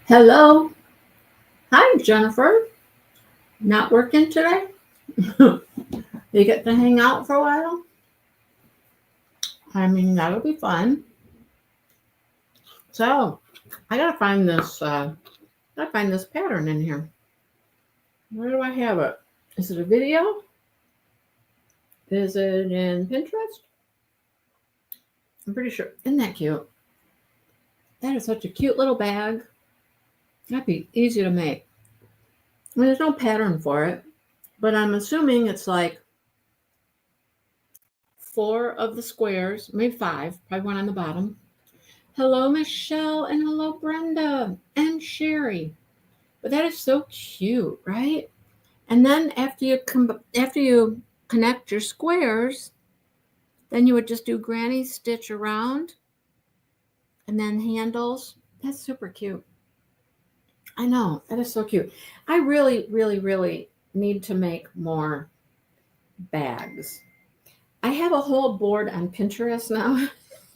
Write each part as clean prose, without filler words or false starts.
Hello. Hi, Jennifer. Not working today? You get to hang out for a while? I mean, that'll be fun. So, I gotta find this pattern in here. Where do I have it? Is it a video? Is it in Pinterest? I'm pretty sure. Isn't that cute? That is such a cute little bag. That'd be easy to make. I mean, there's no pattern for it, but I'm assuming it's like 4 of the squares, maybe 5, probably one on the bottom. Hello, Michelle, and hello, Brenda, and Sherry. But that is so cute, right? And then after you connect your squares, then you would just do granny stitch around, and then handles. That's super cute. I know, that is so cute. I really, really, really need to make more bags. I have a whole board on Pinterest now,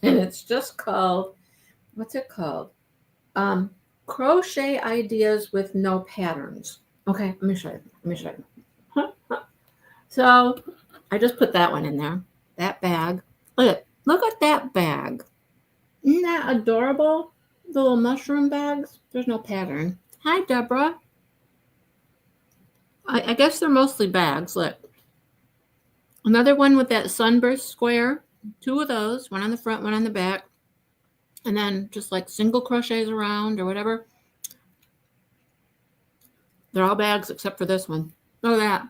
and it's just called, what's it called? Crochet ideas with no patterns. Okay, let me show you. So I just put that one in there. That bag. Look at that bag. Isn't that adorable? The little mushroom bags. There's no pattern. Hi, Deborah. I guess they're mostly bags. Look. Another one with that sunburst square. 2 of those. One on the front, one on the back. And then just like single crochets around or whatever. They're all bags except for this one. Look at that.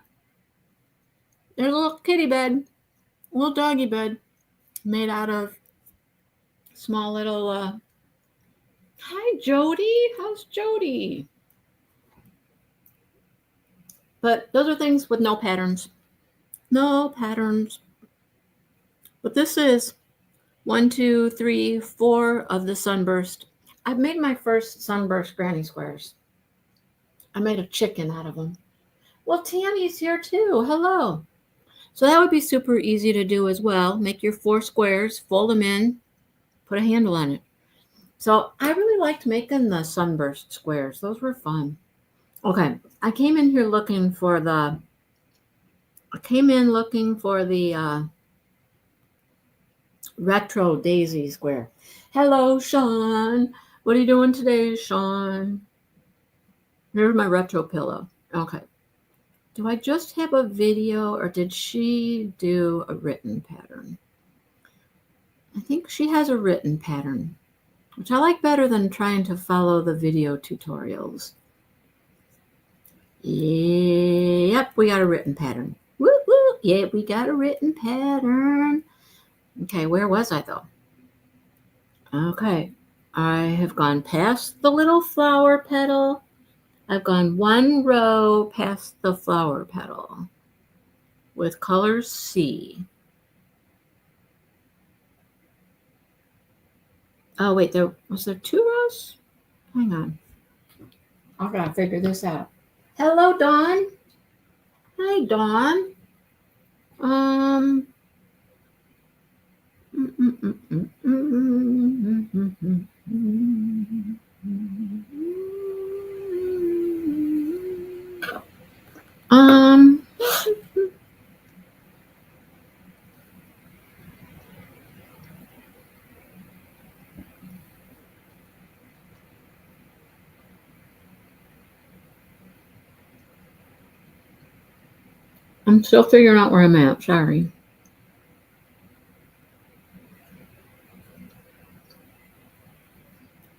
There's a little kitty bed. A little doggy bed. Made out of small little... Hi, Jody. How's Jody? But those are things with no patterns. No patterns. But this is 1, 2, 3, 4 of the sunburst. I've made my first sunburst granny squares. I made a chicken out of them. Well, Tammy's here too. Hello. So that would be super easy to do as well. Make your 4 squares, fold them in, put a handle on it. So I really liked making the sunburst squares. Those were fun. Okay, I came in here looking for the retro daisy square. Hello, Sean. What are you doing today, Sean? Here's my retro pillow. Okay. Do I just have a video or did she do a written pattern? I think she has a written pattern, which I like better than trying to follow the video tutorials. Yep, we got a written pattern. Woo woo! Yeah, we got a written pattern. Okay, where was I though? Okay, I have gone past the little flower petal. I've gone 1 row past the flower petal with color C. Oh, wait, was there 2 rows? Hang on. I gotta figure this out. Hello, Dawn. Hi, Dawn. I'm still figuring out where I'm at. Sorry.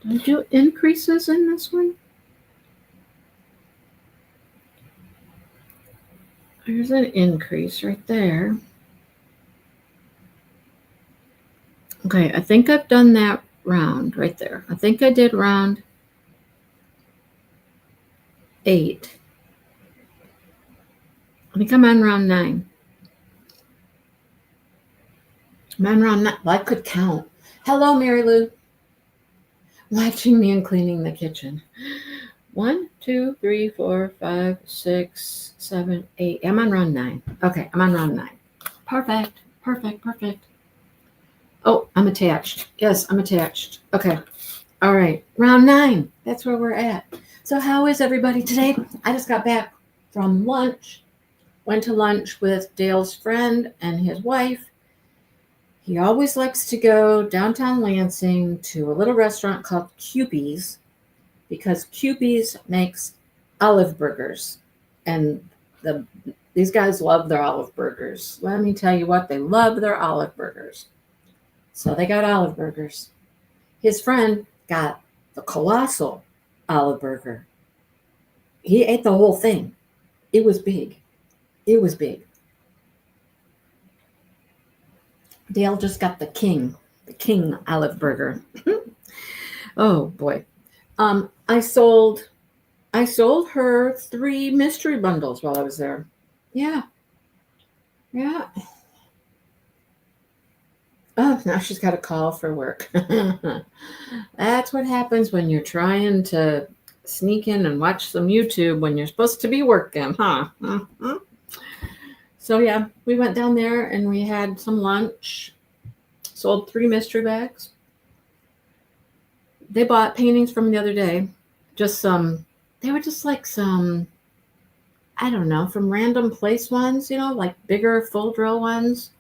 Did I do increases in this one? There's an increase right there. Okay, I think I've done that round right there. I think I did round 8. I think I'm on round 9. I'm on round 9. Well, I could count. Hello, Mary Lou. Watching me and cleaning the kitchen. 1, 2, 3, 4, 5, 6, 7, 8. I'm on round 9. Okay, I'm on round 9. Perfect. Perfect. Perfect. Oh, I'm attached. Yes, I'm attached. Okay. All right, round 9. That's where we're at. So how is everybody today? I just got back from lunch. Went to lunch with Dale's friend and his wife. He always likes to go downtown Lansing to a little restaurant called Cupie's because Cupie's makes olive burgers. And these guys love their olive burgers. Let me tell you what, they love their olive burgers. So they got olive burgers. His friend got the colossal olive burger. He ate the whole thing. It was big. It was big. Dale just got the king olive burger. Oh boy. I sold her 3 mystery bundles while I was there. Yeah. Oh, now she's got a call for work. That's what happens when you're trying to sneak in and watch some YouTube when you're supposed to be working, huh? Mm-hmm. So yeah, we went down there and we had some lunch, sold 3 mystery bags. They bought paintings from the other day, they were just like some, I don't know, from random place ones, like bigger full drill ones.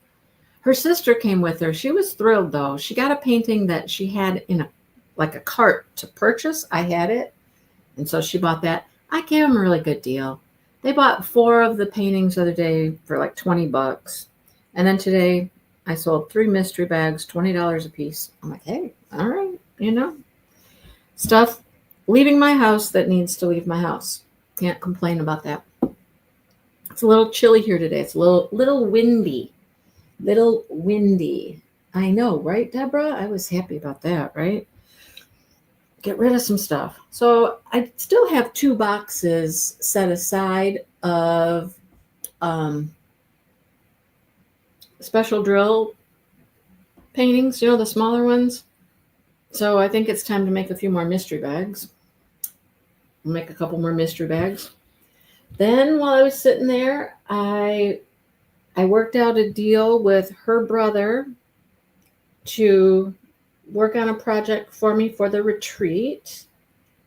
Her sister came with her. She was thrilled though. She got a painting that she had in a cart to purchase. I had it. And so she bought that. I gave them a really good deal. They bought 4 of the paintings the other day for like $20. And then today I sold 3 mystery bags, $20 a piece. I'm like, hey, all right, stuff leaving my house that needs to leave my house. Can't complain about that. It's a little chilly here today. It's a little windy. Little windy. I know, right, Deborah? I was happy about that, right? Get rid of some stuff. So I still have 2 boxes set aside of special drill paintings, the smaller ones. So I think it's time to make a few more mystery bags. I'll make a couple more mystery bags. Then while I was sitting there, I worked out a deal with her brother to work on a project for me for the retreat.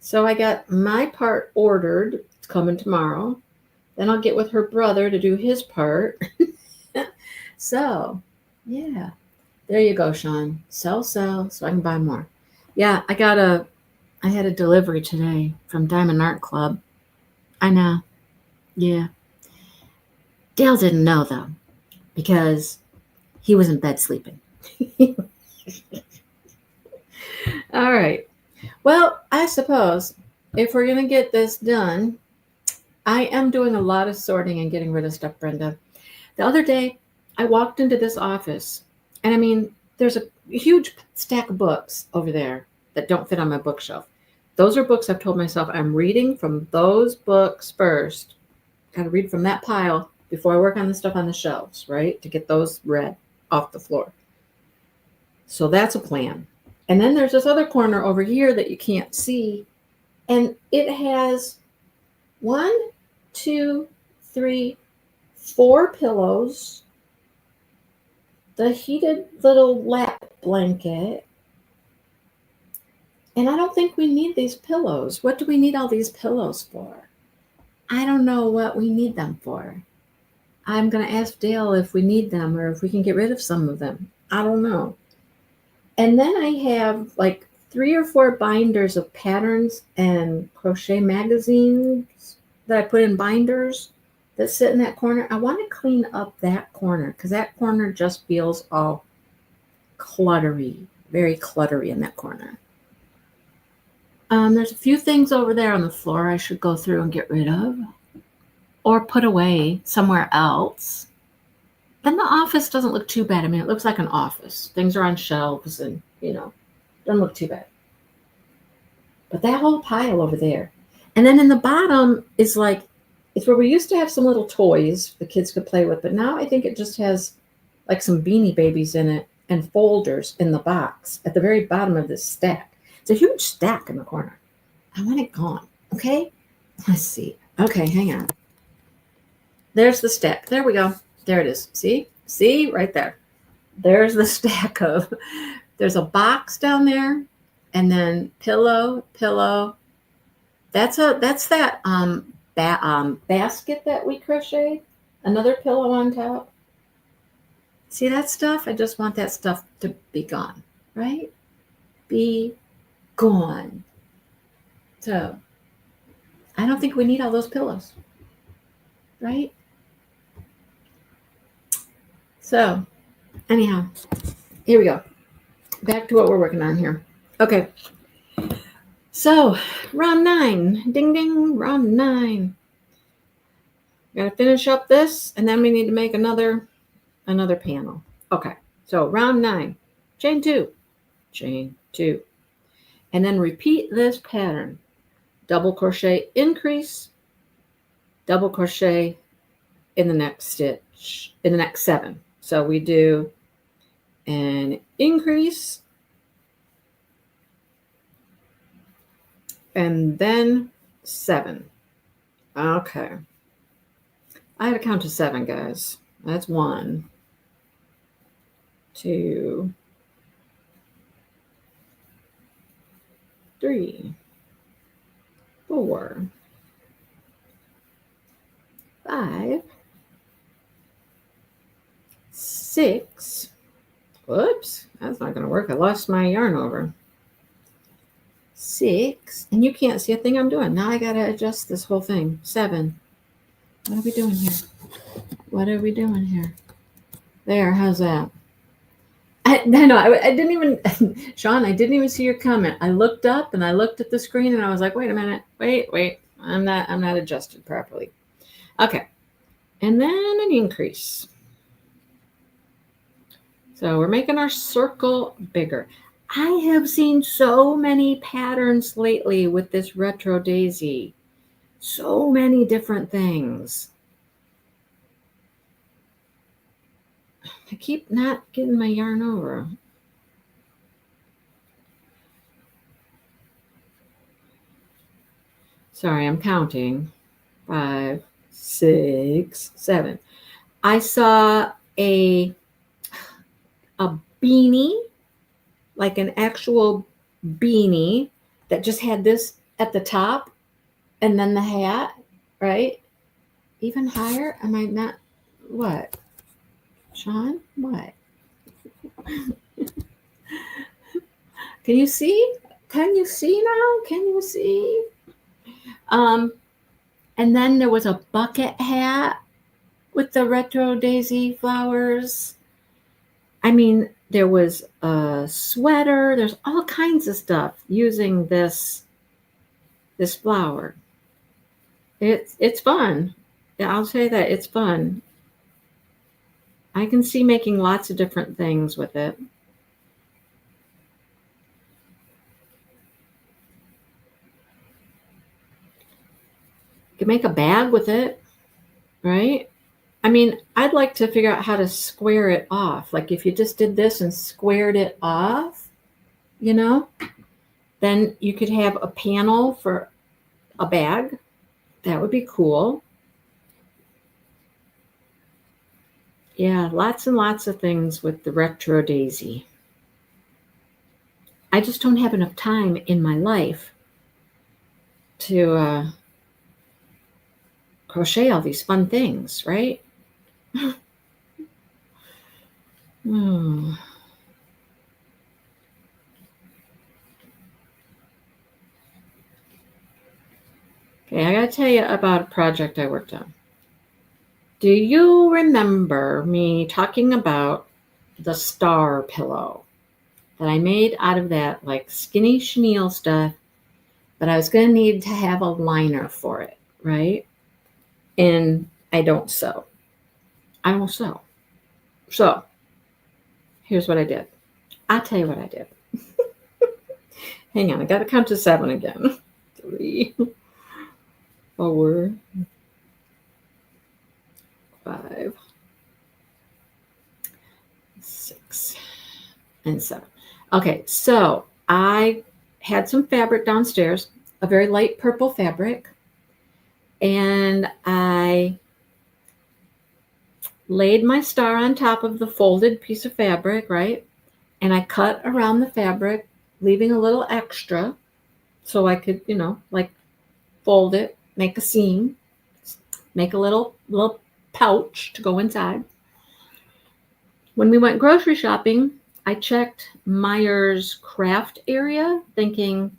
So I got my part ordered. It's coming tomorrow. Then I'll get with her brother to do his part. So, yeah. There you go, Sean. Sell, so I can buy more. Yeah, I had a delivery today from Diamond Art Club. I know. Yeah. Dale didn't know though, because he was in bed sleeping. All right. Well, I suppose if we're going to get this done, I am doing a lot of sorting and getting rid of stuff, Brenda. The other day, I walked into this office, and I mean, there's a huge stack of books over there that don't fit on my bookshelf. Those are books I've told myself I'm reading from those books first. Got to read from that pile before I work on the stuff on the shelves, right? To get those read off the floor. So that's a plan. And then there's this other corner over here that you can't see. And it has 1, 2, 3, 4 pillows, the heated little lap blanket. And I don't think we need these pillows. What do we need all these pillows for? I don't know what we need them for. I'm going to ask Dale if we need them or if we can get rid of some of them. I don't know. And then I have like 3 or 4 binders of patterns and crochet magazines that I put in binders that sit in that corner. I want to clean up that corner because that corner just feels all cluttery, very cluttery in that corner. There's a few things over there on the floor I should go through and get rid of or put away somewhere else. Then the office doesn't look too bad. I mean, it looks like an office. Things are on shelves and, doesn't look too bad. But that whole pile over there. And then in the bottom is it's where we used to have some little toys the kids could play with. But now I think it just has like some Beanie Babies in it and folders in the box at the very bottom of this stack. It's a huge stack in the corner. I want it gone. Okay? Let's see. Okay, hang on. There's the stack. There we go. There it is. See? See? Right there. There's the stack of. There's a box down there and then pillow, pillow. That's that basket that we crocheted. Another pillow on top. See that stuff? I just want that stuff to be gone, right? Be gone. So I don't think we need all those pillows, right? So anyhow, here we go. Back to what we're working on here. Okay. So round 9, ding, ding, round 9. Got to finish up this, and then we need to make another panel. Okay. So round 9, chain 2, chain 2, and then repeat this pattern. Double crochet, increase, double crochet in the next stitch, in the next 7. So we do an increase, and then 7. Okay. I have to count to 7, guys. That's 1, 2, 3, 4, 5, 6. Whoops, that's not going to work. I lost my yarn over. 6, and you can't see a thing I'm doing. Now I got to adjust this whole thing. 7. What are we doing here? What are we doing here? There, how's that? I know, I didn't even, Sean, I didn't even see your comment. I looked up and I looked at the screen and I was like, wait a minute, wait, I'm not adjusted properly. Okay, and then an increase. So we're making our circle bigger. I have seen so many patterns lately with this retro daisy. So many different things. I keep not getting my yarn over. Sorry, I'm counting. 5, 6, 7. I saw a beanie, like an actual beanie that just had this at the top and then the hat, right? Even higher? Am I not? What? Sean? What? Can you see? Can you see now? Can you see? And then there was a bucket hat with the retro daisy flowers. I mean, there was a sweater. There's all kinds of stuff using this flower. It's fun. Yeah, I'll say that it's fun. I can see making lots of different things with it. You can make a bag with it, right? I mean, I'd like to figure out how to square it off. Like if you just did this and squared it off, you know, then you could have a panel for a bag. That would be cool. Yeah, lots and lots of things with the retro daisy. I just don't have enough time in my life to crochet all these fun things, right? Okay, I gotta tell you about a project I worked on. Do you remember me talking about the star pillow that I made out of that like skinny chenille stuff, but I was going to need to have a liner for it, right? And I don't sew. So here's what I did. I'll tell you what I did. Hang on, I got to count to 7 again. 3, 4, 5, 6, and 7. Okay, so I had some fabric downstairs, a very light purple fabric, and I laid my star on top of the folded piece of fabric, right? And I cut around the fabric leaving a little extra so I could, like fold it, make a seam, make a little pouch to go inside. When we went grocery shopping, I checked Meyer's craft area, thinking,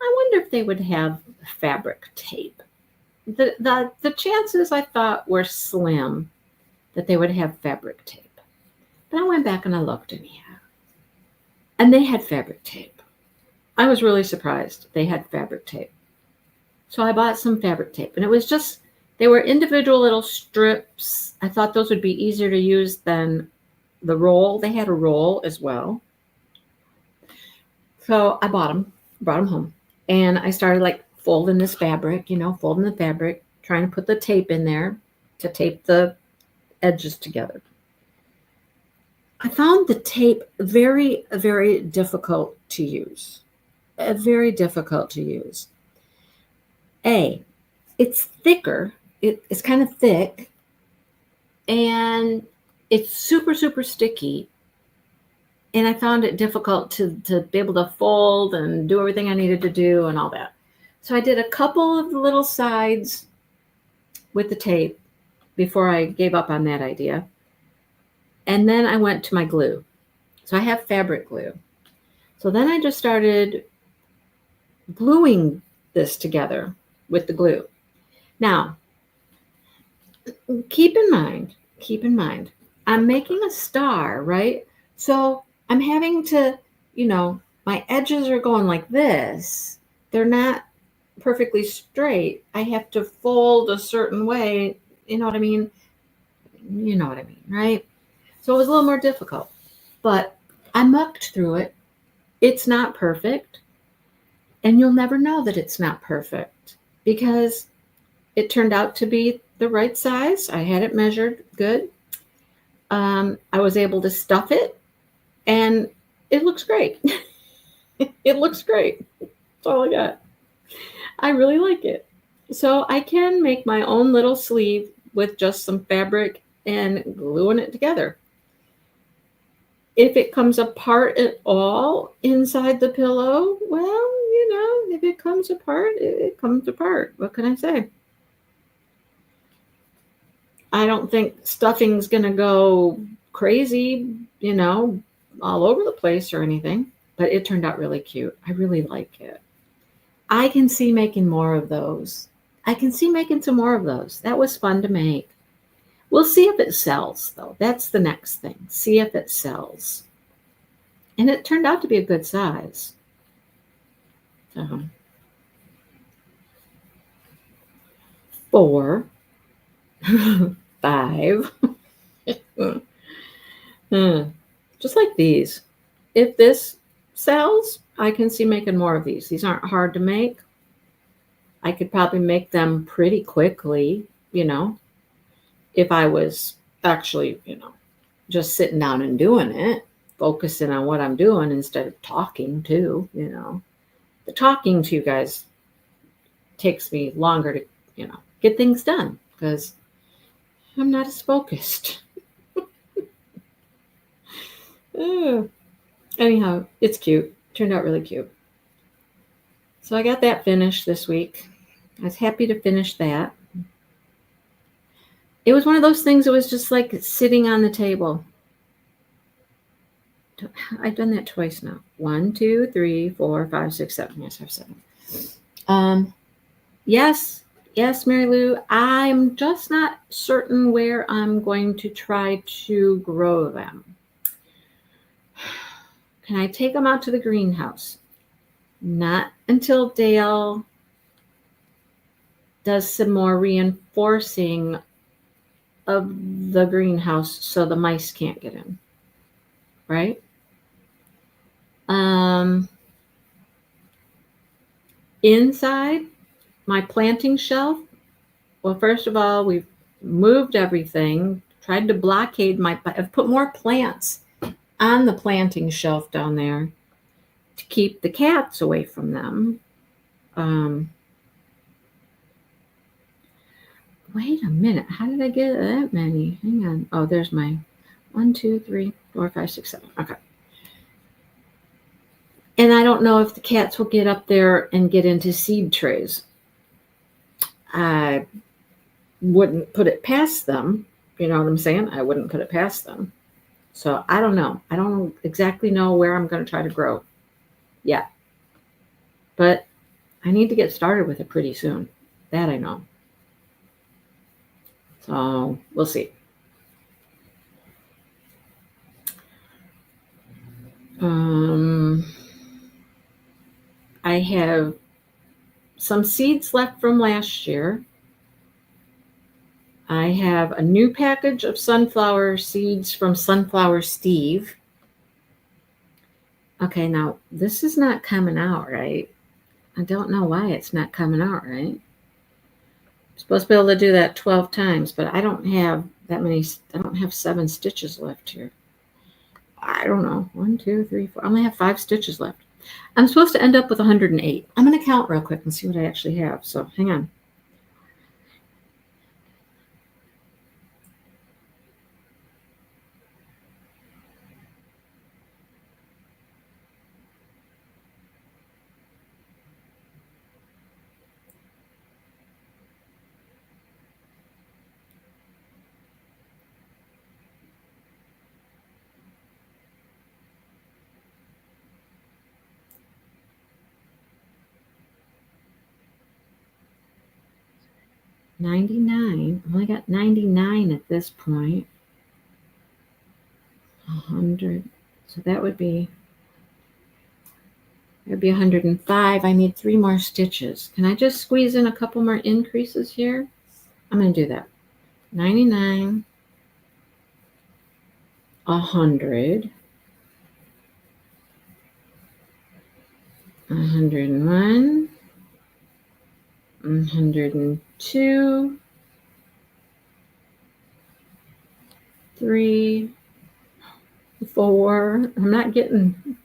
I wonder if they would have fabric tape. The chances I thought were slim that they would have fabric tape. But I went back and I looked anyhow. And they had fabric tape. I was really surprised they had fabric tape. So I bought some fabric tape. And it was just, they were individual little strips. I thought those would be easier to use than the roll. They had a roll as well. So I brought them home. And I started like folding this fabric, folding the fabric, trying to put the tape in there to tape the edges together. I found the tape very, very difficult to use. Very difficult to use. It's thicker. It's kind of thick. And it's super, super sticky. And I found it difficult to be able to fold and do everything I needed to do and all that. So I did a couple of the little sides with the tape before I gave up on that idea. And then I went to my glue. So I have fabric glue. So then I just started gluing this together with the glue. Now, keep in mind, I'm making a star, right? So I'm having to, my edges are going like this. They're not perfectly straight. I have to fold a certain way. You know what I mean? You know what I mean, right? So it was a little more difficult, but I mucked through it. It's not perfect. And you'll never know that it's not perfect because it turned out to be the right size. I had it measured good. I was able to stuff it and it looks great. It looks great. That's all I got. I really like it. So I can make my own little sleeve with just some fabric and gluing it together. If it comes apart at all inside the pillow, well, if it comes apart, it comes apart. What can I say? I don't think stuffing's going to go crazy, all over the place or anything, but it turned out really cute. I really like it. I can see making more of those. I can see making some more of those. That was fun to make. We'll see if it sells, though. That's the next thing. See if it sells. And it turned out to be a good size. So, 4, 5. Just like these. If this sells, I can see making more of these. These aren't hard to make. I could probably make them pretty quickly, if I was actually, just sitting down and doing it, focusing on what I'm doing instead of talking too, The talking to you guys takes me longer to, get things done because I'm not as focused. Anyhow, it's cute. Turned out really cute. So I got that finished this week. I was happy to finish that. It was one of those things that was just like sitting on the table. I've done that twice now. 1, 2, 3, 4, 5, 6, 7. Yes, I have 7. Yes, Mary Lou. I'm just not certain where I'm going to try to grow them. Can I take them out to the greenhouse? Not until Dale does some more reinforcing of the greenhouse so the mice can't get in. Right? Inside my planting shelf, well, first of all, we've moved everything, tried to blockade I've put more plants on the planting shelf down there to keep the cats away from them. Wait a minute. How did I get that many? Hang on. Oh, there's my 1, 2, 3, 4, 5, 6, 7. Okay. And I don't know if the cats will get up there and get into seed trays. I wouldn't put it past them. You know what I'm saying? I wouldn't put it past them. So I don't know. I don't exactly know where I'm going to try to grow yet. But I need to get started with it pretty soon. That I know. So we'll see. I have some seeds left from last year. I have a new package of sunflower seeds from Sunflower Steve. Okay, now this is not coming out right. I don't know why it's not coming out right. I'm supposed to be able to do that 12 times, but I don't have that many. I don't have 7 stitches left here. I don't know. 1, 2, 3, 4. I only have 5 stitches left. I'm supposed to end up with 108. I'm going to count real quick and see what I actually have. So hang on. $99. I only got 99 at this point. 100. So that would be 105. I need 3 more stitches. Can I just squeeze in a couple more increases here? I'm going to do that. 99, 100, 101, 102, 3, 4. I'm not getting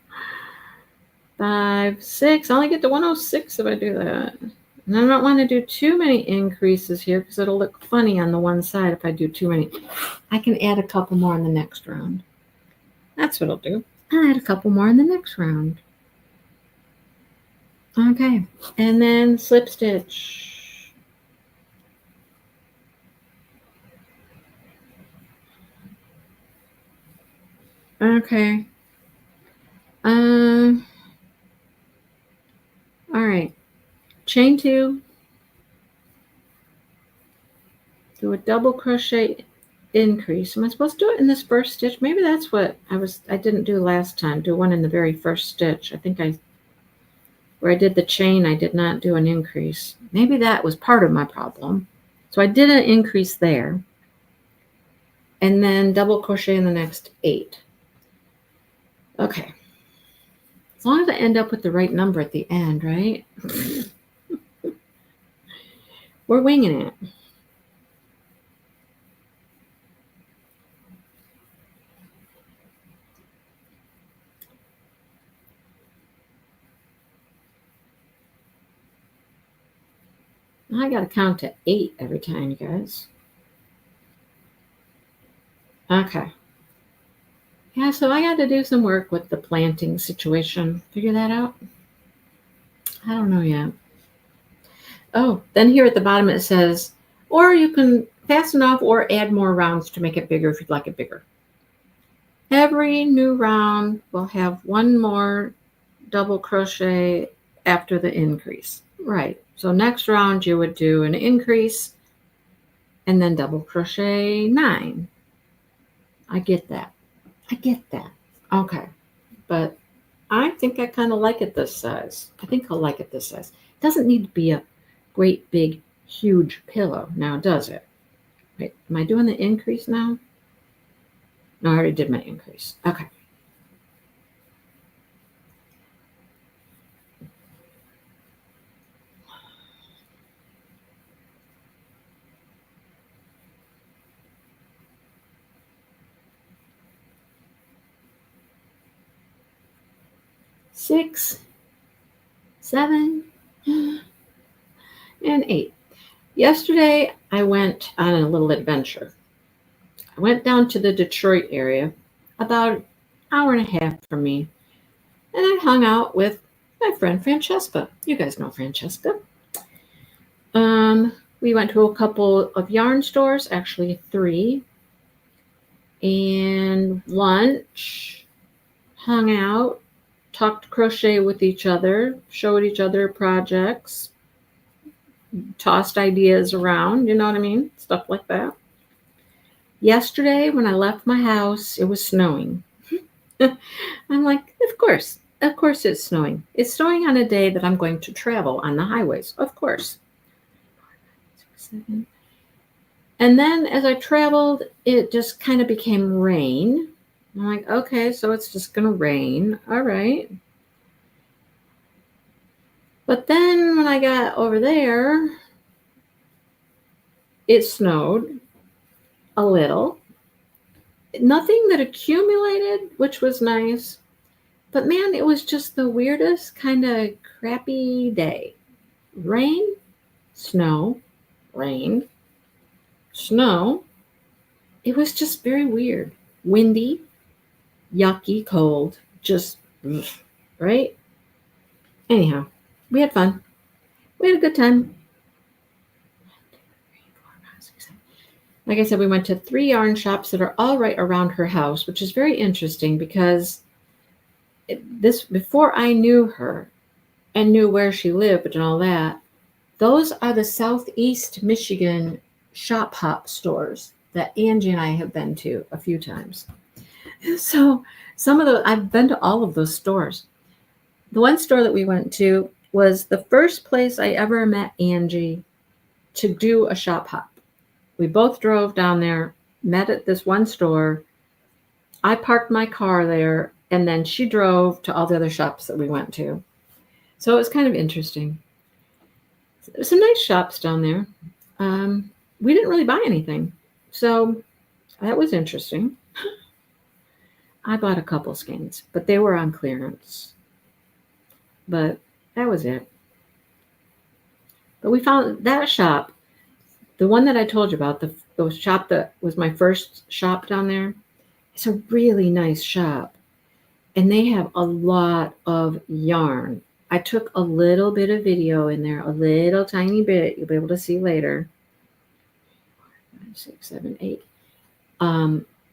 5, 6. I only get to 106 if I do that. And I don't want to do too many increases here because it'll look funny on the one side if I do too many. I can add a couple more in the next round. That's what I'll do. I'll add a couple more in the next round. Okay, and then slip stitch. Okay. All right. Chain 2. Do a double crochet increase. Am I supposed to do it in this first stitch? Maybe that's what I didn't do last time. Do one in the very first stitch. I think where I did the chain, I did not do an increase. Maybe that was part of my problem. So I did an increase there. And then double crochet in the next 8. Okay. As long as I end up with the right number at the end, right? We're winging it. I got to count to 8 every time, you guys. Okay. Yeah, so I got to do some work with the planting situation. Figure that out? I don't know yet. Oh, then here at the bottom it says, or you can fasten off or add more rounds to make it bigger if you'd like it bigger. Every new round will have 1 more double crochet after the increase. Right. So next round you would do an increase and then double crochet 9. I get that. Okay. But I think I kind of like it this size. I think I'll like it this size. It doesn't need to be a great big huge pillow now, does it? Wait, am I doing the increase now? No, I already did my increase. Okay. Six, 7, and 8. Yesterday, I went on a little adventure. I went down to the Detroit area, about an hour and a half from me, And I hung out with my friend Francesca. You guys know Francesca. We went to a couple of yarn stores, actually 3, and lunch, hung out, talked crochet with each other, showed each other projects, tossed ideas around, you know what I mean? Stuff like that. Yesterday, when I left my house, it was snowing. I'm like, of course it's snowing. It's snowing on a day that I'm going to travel on the highways, of course. And then as I traveled, it just kind of became rain. I'm like, okay, so it's just going to rain. All right. But then when I got over there, it snowed a little. Nothing that accumulated, which was nice. But man, it was just the weirdest kind of crappy day. Rain, snow, rain, snow. It was just very weird. Windy, yucky, cold, just, right? Anyhow, we had fun. We had a good time. Like I said, we went to 3 yarn shops that are all right around her house, which is very interesting because before I knew her and knew where she lived and all that, those are the Southeast Michigan shop hop stores that Angie and I have been to a few times. So I've been to all of those stores. The one store that we went to was the first place I ever met Angie to do a shop hop. We both drove down there, met at this one store. I parked my car there, and then she drove to all the other shops that we went to. So it was kind of interesting. There's some nice shops down there. We didn't really buy anything, so that was interesting. I bought a couple skeins, but they were on clearance. But that was it. But we found that shop, the one that I told you about, the shop that was my first shop down there. It's a really nice shop, and they have a lot of yarn. I took a little bit of video in there, a little tiny bit. You'll be able to see later. 5, 6, 7, 8.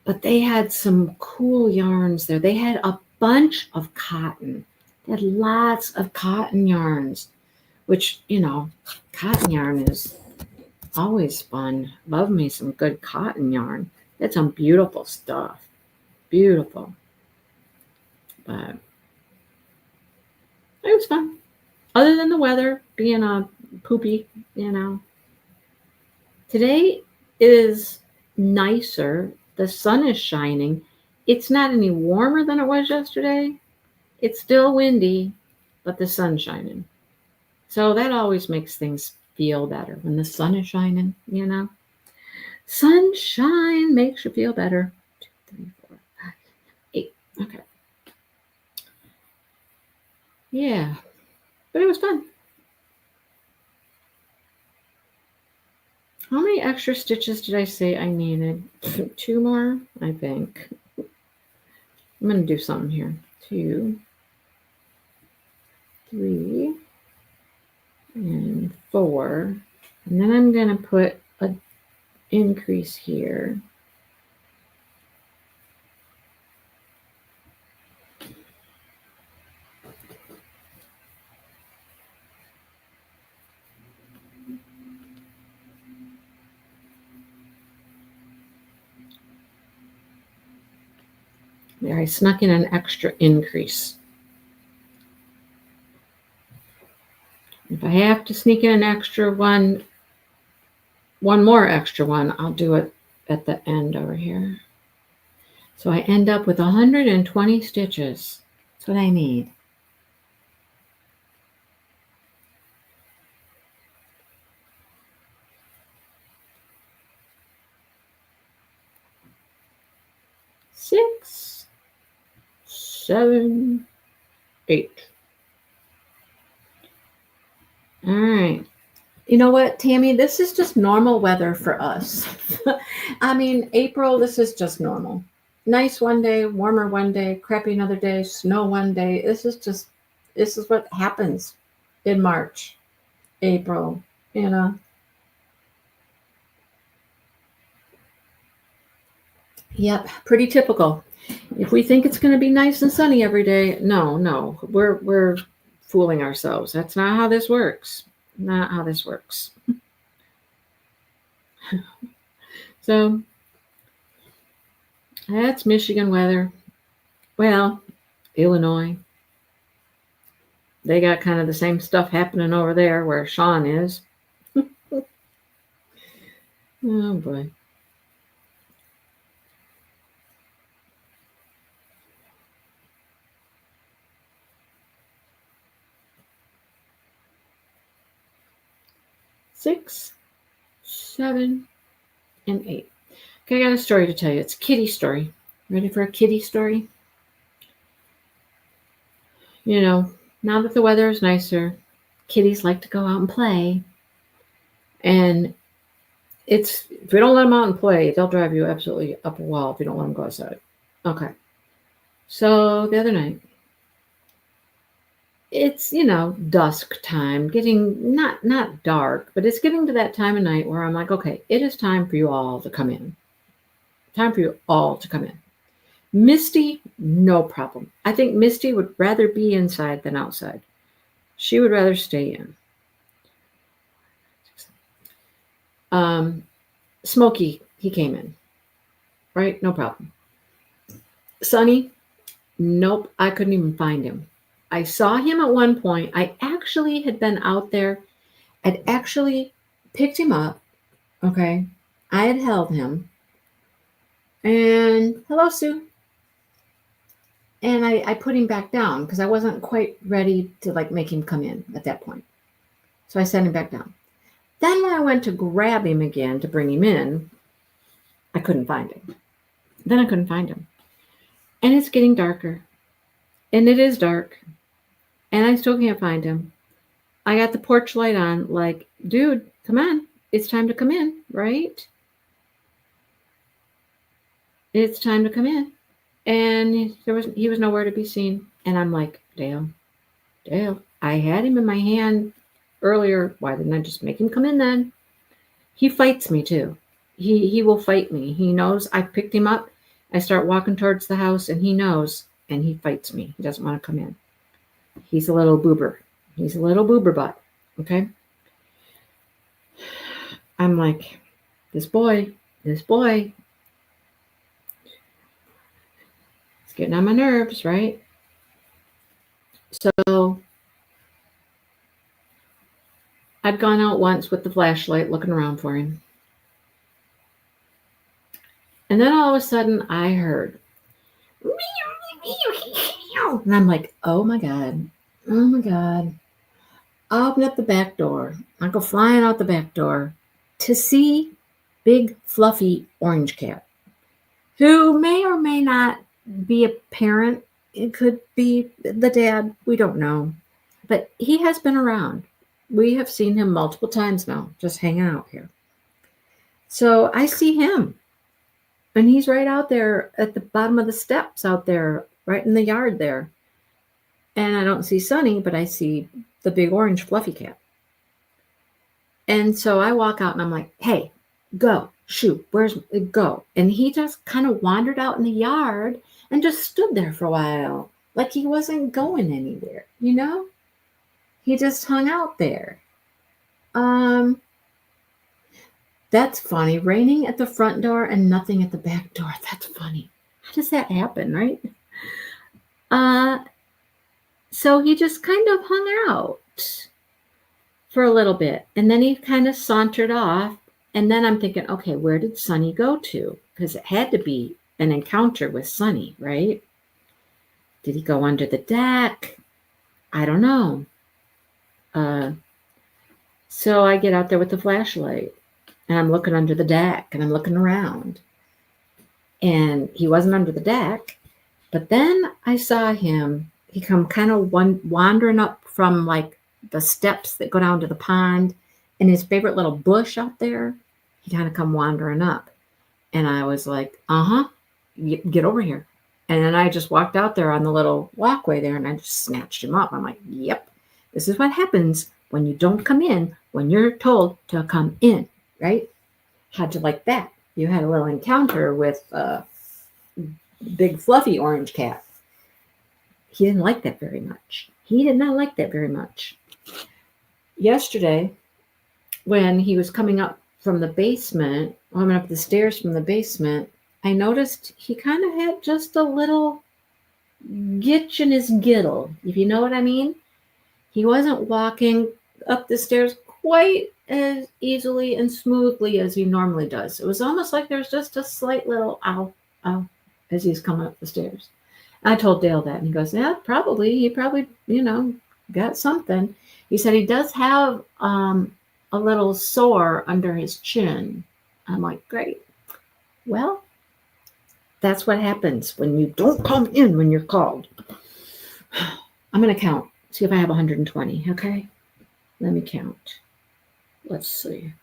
But they had some cool yarns there. They had a bunch of cotton. They had lots of cotton yarns, which, cotton yarn is always fun. Love me some good cotton yarn. That's some beautiful stuff. Beautiful. But it was fun. Other than the weather being poopy, Today is nicer. The sun is shining. It's not any warmer than it was yesterday. It's still windy, but the sun's shining. So that always makes things feel better when the sun is shining, Sunshine makes you feel better. 2, 3, 4, 5, 8. Okay. Yeah, but it was fun. How many extra stitches did I say I needed? 2 more, I think. I'm going to do something here. 2, 3, and 4. And then I'm going to put an increase here. There, I snuck in an extra increase. If I have to sneak in an extra one more extra one, I'll do it at the end over here. So I end up with 120 stitches. That's what I need. Six, 7, 8. All right. You know what, Tammy? This is just normal weather for us. I mean, April, this is just normal. nice one day, warmer one day, crappy another day, snow one day. This is what happens in March, April, you know. Yep, pretty typical. If we think it's going to be nice and sunny every day, no, we're fooling ourselves. That's not how this works. Not how this works. So that's Michigan weather. Well, Illinois. They got kind of the same stuff happening over there where Sean is. Oh boy. Six, 7, and 8. Okay, I got a story to tell you. It's a kitty story. Ready for a kitty story? You know, now that the weather is nicer, kitties like to go out and play. And if we don't let them out and play, they'll drive you absolutely up a wall if you don't let them go outside. Okay. So the other night, it's, dusk time, getting not dark, but it's getting to that time of night where I'm like, okay, it is time for you all to come in. Time for you all to come in. Misty, no problem. I think Misty would rather be inside than outside. She would rather stay in. Smokey, he came in. Right? No problem. Sunny, nope, I couldn't even find him. I saw him at one point. I actually had been out there. I'd actually picked him up. Okay. I had held him. And hello, Sue. And I put him back down because I wasn't quite ready to make him come in at that point. So I sent him back down. Then when I went to grab him again to bring him in, I couldn't find him. Then I couldn't find him. And it's getting darker. And it is dark. And I still can't find him. I got the porch light on, like, dude, come on. It's time to come in, right? It's time to come in. And he was nowhere to be seen. And I'm like, Dale, I had him in my hand earlier. Why didn't I just make him come in then? He fights me too. He will fight me. He knows I picked him up. I start walking towards the house and he knows and he fights me. He doesn't want to come in. He's a little boober. He's a little boober butt. Okay. I'm like, this boy. It's getting on my nerves, right? So I'd gone out once with the flashlight looking around for him. And then all of a sudden I heard, and I'm like, oh my God. I'll open up the back door. I'll go flying out the back door to see big fluffy orange cat, who may or may not be a parent. It could be the dad. We don't know. But he has been around. We have seen him multiple times now, just hanging out here. So I see him. And he's right out there at the bottom of the steps out there, right in the yard there. And I don't see Sunny, but I see the big orange fluffy cat. And so I walk out and I'm like, hey, go, shoot, go. And he just kind of wandered out in the yard and just stood there for a while, like he wasn't going anywhere, He just hung out there. That's funny. Raining at the front door and nothing at the back door. That's funny. How does that happen, right? So he just kind of hung out for a little bit. And then he kind of sauntered off. And then I'm thinking, okay, where did Sunny go to? Because it had to be an encounter with Sunny, right? Did he go under the deck? I don't know. So I get out there with the flashlight. And I'm looking under the deck and I'm looking around. And he wasn't under the deck. But then I saw him. He come kind of wandering up from the steps that go down to the pond. And his favorite little bush out there. He kind of come wandering up. And I was like, uh-huh. Get over here. And then I just walked out there on the little walkway there and I just snatched him up. I'm like, yep, this is what happens when you don't come in when you're told to come in, right? How'd you like that? You had a little encounter with a big fluffy orange cat. He didn't like that very much. He did not like that very much. Yesterday, when he was coming up from the basement, coming up the stairs from the basement, I noticed he kind of had just a little gitch in his giddle, if you know what I mean. He wasn't walking up the stairs quite as easily and smoothly as he normally does. It was almost like there's just a slight little ow, ow, as he's coming up the stairs. I told Dale that, and he goes, yeah, probably. He probably, got something. He said he does have a little sore under his chin. I'm like, great. Well, that's what happens when you don't come in when you're called. I'm going to count. See if I have 120, okay? Let me count. Let's see.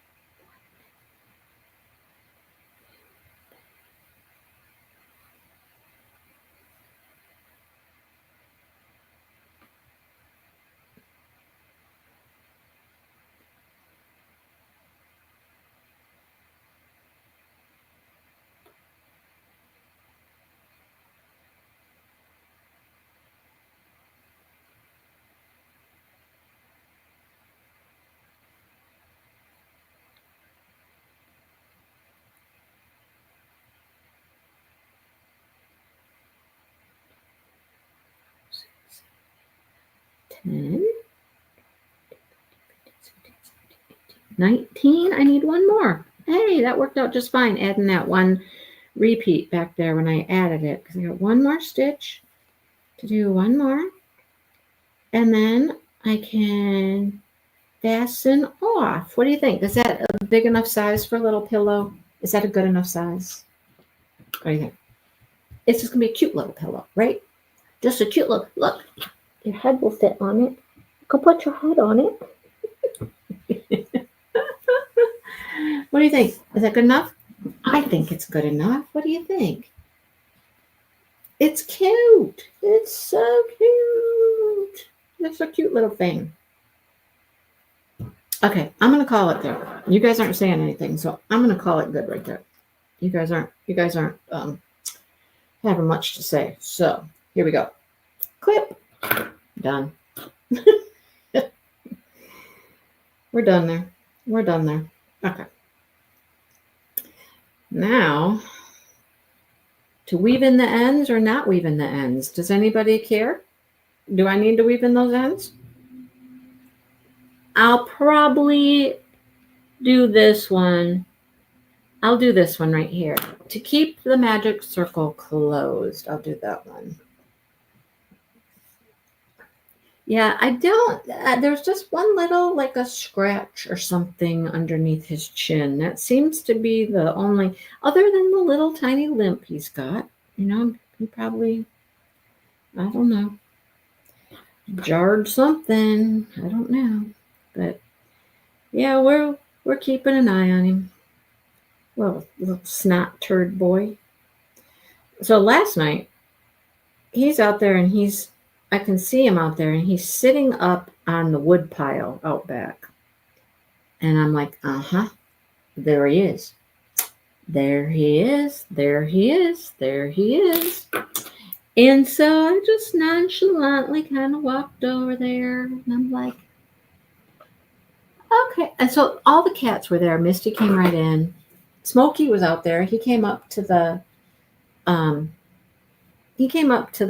Ten, 19. I need one more. Hey, that worked out just fine, adding that one repeat back there when I added it, because I got one more stitch to do, one more, and then I can fasten off. What do you think? Is that a big enough size for a little pillow? Is that a good enough size? What do you think? It's just gonna be a cute little pillow, right? Just a cute little, look, your head will fit on it. Go put your head on it. What do you think? Is that good enough? I think it's good enough. What do you think? It's cute. It's so cute. It's a cute little thing. Okay, I'm gonna call it there. You guys aren't saying anything, so I'm gonna call it good right there. You guys aren't having much to say. So here we go. Clip. Done. We're done there. We're done there. Okay. Now, to weave in the ends or not weave in the ends? Does anybody care? Do I need to weave in those ends? I'll probably do this one. I'll do this one right here. To keep the magic circle closed, I'll do that one. Yeah, I don't, there's just one little, like a scratch or something underneath his chin. That seems to be the only, other than the little tiny limp he's got. He probably, I don't know, jarred something. I don't know. But yeah, we're keeping an eye on him. Well, little snot turd boy. So last night, he's out there and I can see him out there and he's sitting up on the wood pile out back. And I'm like, there he is. There he is. There he is. There he is. And so I just nonchalantly kind of walked over there and I'm like, okay. And so all the cats were there. Misty came right in. Smokey was out there. He came up to the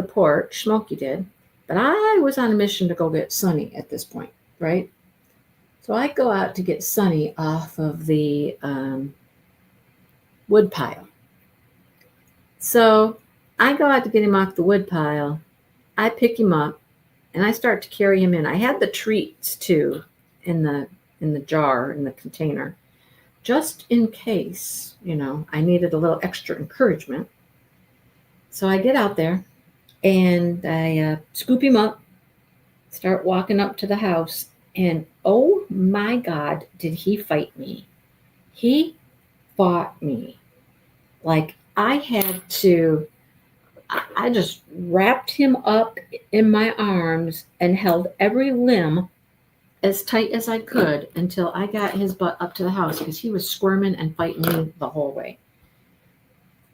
porch. Smokey did. But I was on a mission to go get Sunny at this point, right? So I go out to get Sunny off of the wood pile. So I go out to get him off the wood pile. I pick him up and I start to carry him in. I had the treats too in the jar, in the container, just in case, I needed a little extra encouragement. So I get out there and I scoop him up, start walking up to the house, and oh my God, did he fight me. He fought me like I had to, I just wrapped him up in my arms and held every limb as tight as I could until I got his butt up to the house because he was squirming and fighting me the whole way.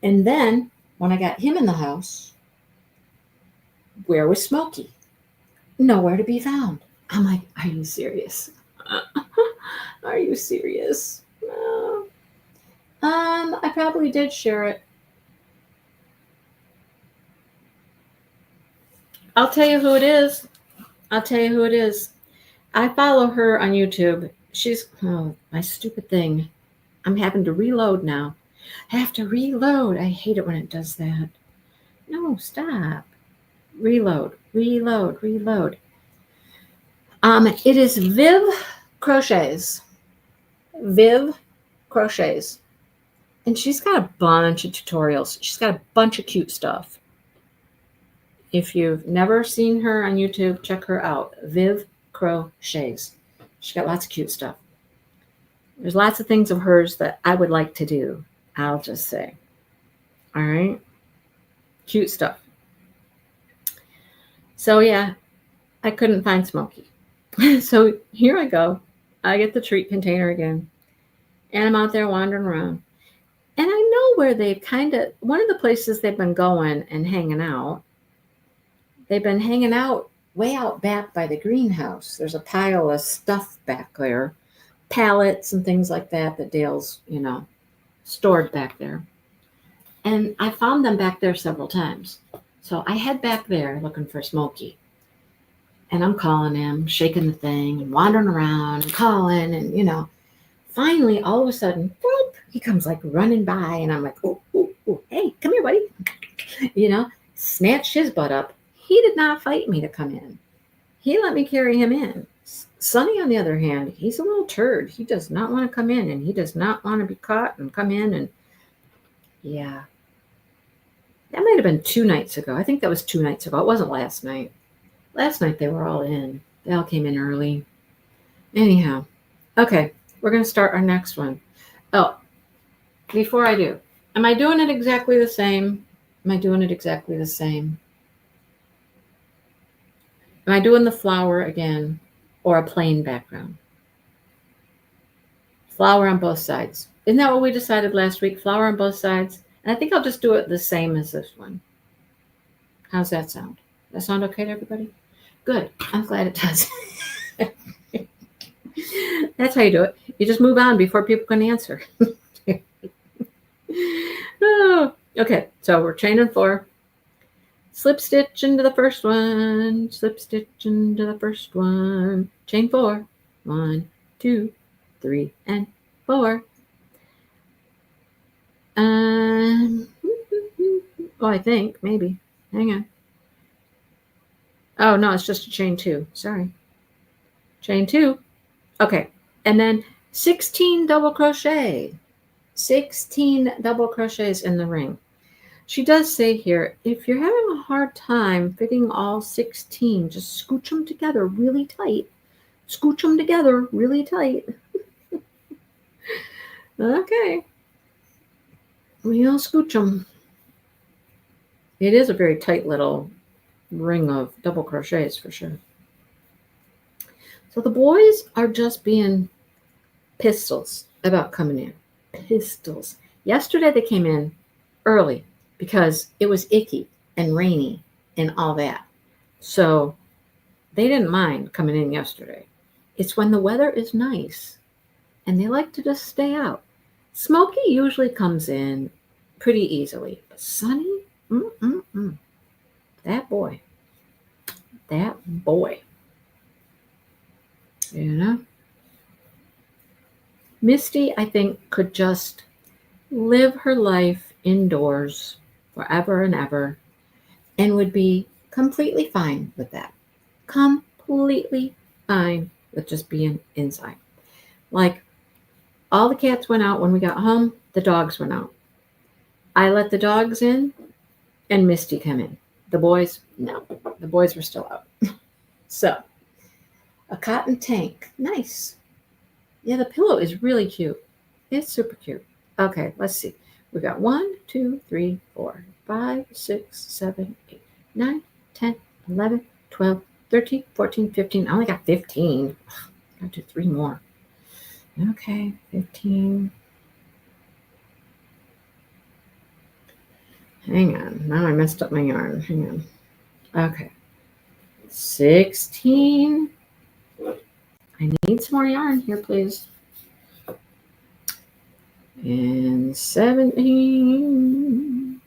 And then when I got him in the house, where was Smokey? Nowhere to be found. I'm like, are you serious? Are you serious? No. I probably did share it. I'll tell you who it is. I'll tell you who it is. I follow her on YouTube. She's, oh, my stupid thing. I'm having to reload now. I have to reload. I hate it when it does that. No, stop. Reload. It is Viv Crochets. Viv Crochets. And she's got a bunch of tutorials. She's got a bunch of cute stuff. If you've never seen her on YouTube, check her out. Viv Crochets. She's got lots of cute stuff. There's lots of things of hers that I would like to do. I'll just say. All right. Cute stuff. So yeah, I couldn't find Smokey. So here I go. I get the treat container again. And I'm out there wandering around. And I know where they've one of the places they've been going and hanging out. They've been hanging out way out back by the greenhouse. There's a pile of stuff back there. Pallets and things like that Dale's, stored back there. And I found them back there several times. So I head back there looking for Smokey. And I'm calling him, shaking the thing, and wandering around, and calling, and, finally, all of a sudden, whoop, he comes like running by, and I'm like, oh, hey, come here, buddy. Snatched his butt up. He did not fight me to come in. He let me carry him in. Sonny, on the other hand, he's a little turd. He does not want to come in, and he does not want to be caught and come in, and yeah. That might have been 2 nights ago. I think that was 2 nights ago. It wasn't last night. Last night they were all in. They all came in early. Anyhow, okay, we're going to start our next one. Oh, before I do, am I doing it exactly the same? Am I doing it exactly the same? Am I doing the flower again or a plain background? Flower on both sides. Isn't that what we decided last week? Flower on both sides? And I think I'll just do it the same as this one. How's that sound? That sound okay to everybody? Good. I'm glad it does. That's how you do it. You just move on before people can answer. Oh, okay, so we're chaining 4. Slip stitch into the first one. Slip stitch into the first one. Chain 4. 1, 2, 3, and 4. I think maybe. Hang on. Oh, no, it's just a chain 2. Sorry. Chain 2. Okay. And then 16 double crochet. 16 double crochets in the ring. She does say here, if you're having a hard time fitting all 16, just scooch them together really tight. Scooch them together really tight. Okay. We'll scooch them. It is a very tight little ring of double crochets for sure. So the boys are just being pistols about coming in. Pistols. Yesterday they came in early because it was icky and rainy and all that. So they didn't mind coming in yesterday. It's when the weather is nice and they like to just stay out. Smokey usually comes in pretty easily, but Sonny, that boy. Misty, I think, could just live her life indoors forever and ever and would be completely fine with that. Completely fine with just being inside. Like, all the cats went out when we got home. The dogs went out. I let the dogs in and Misty come in. The boys, no. The boys were still out. So, a cotton tank. Nice. Yeah, the pillow is really cute. It's super cute. Okay, let's see. We got 1, 2, 3, 4, 5, 6, 7, 8, 9, 10, 11, 12, 13, 14, 15. I only got 15. I'll do 3 more. Okay, 15. Hang on. Now I messed up my yarn. Hang on. Okay. 16. I need some more yarn here, please. And 17.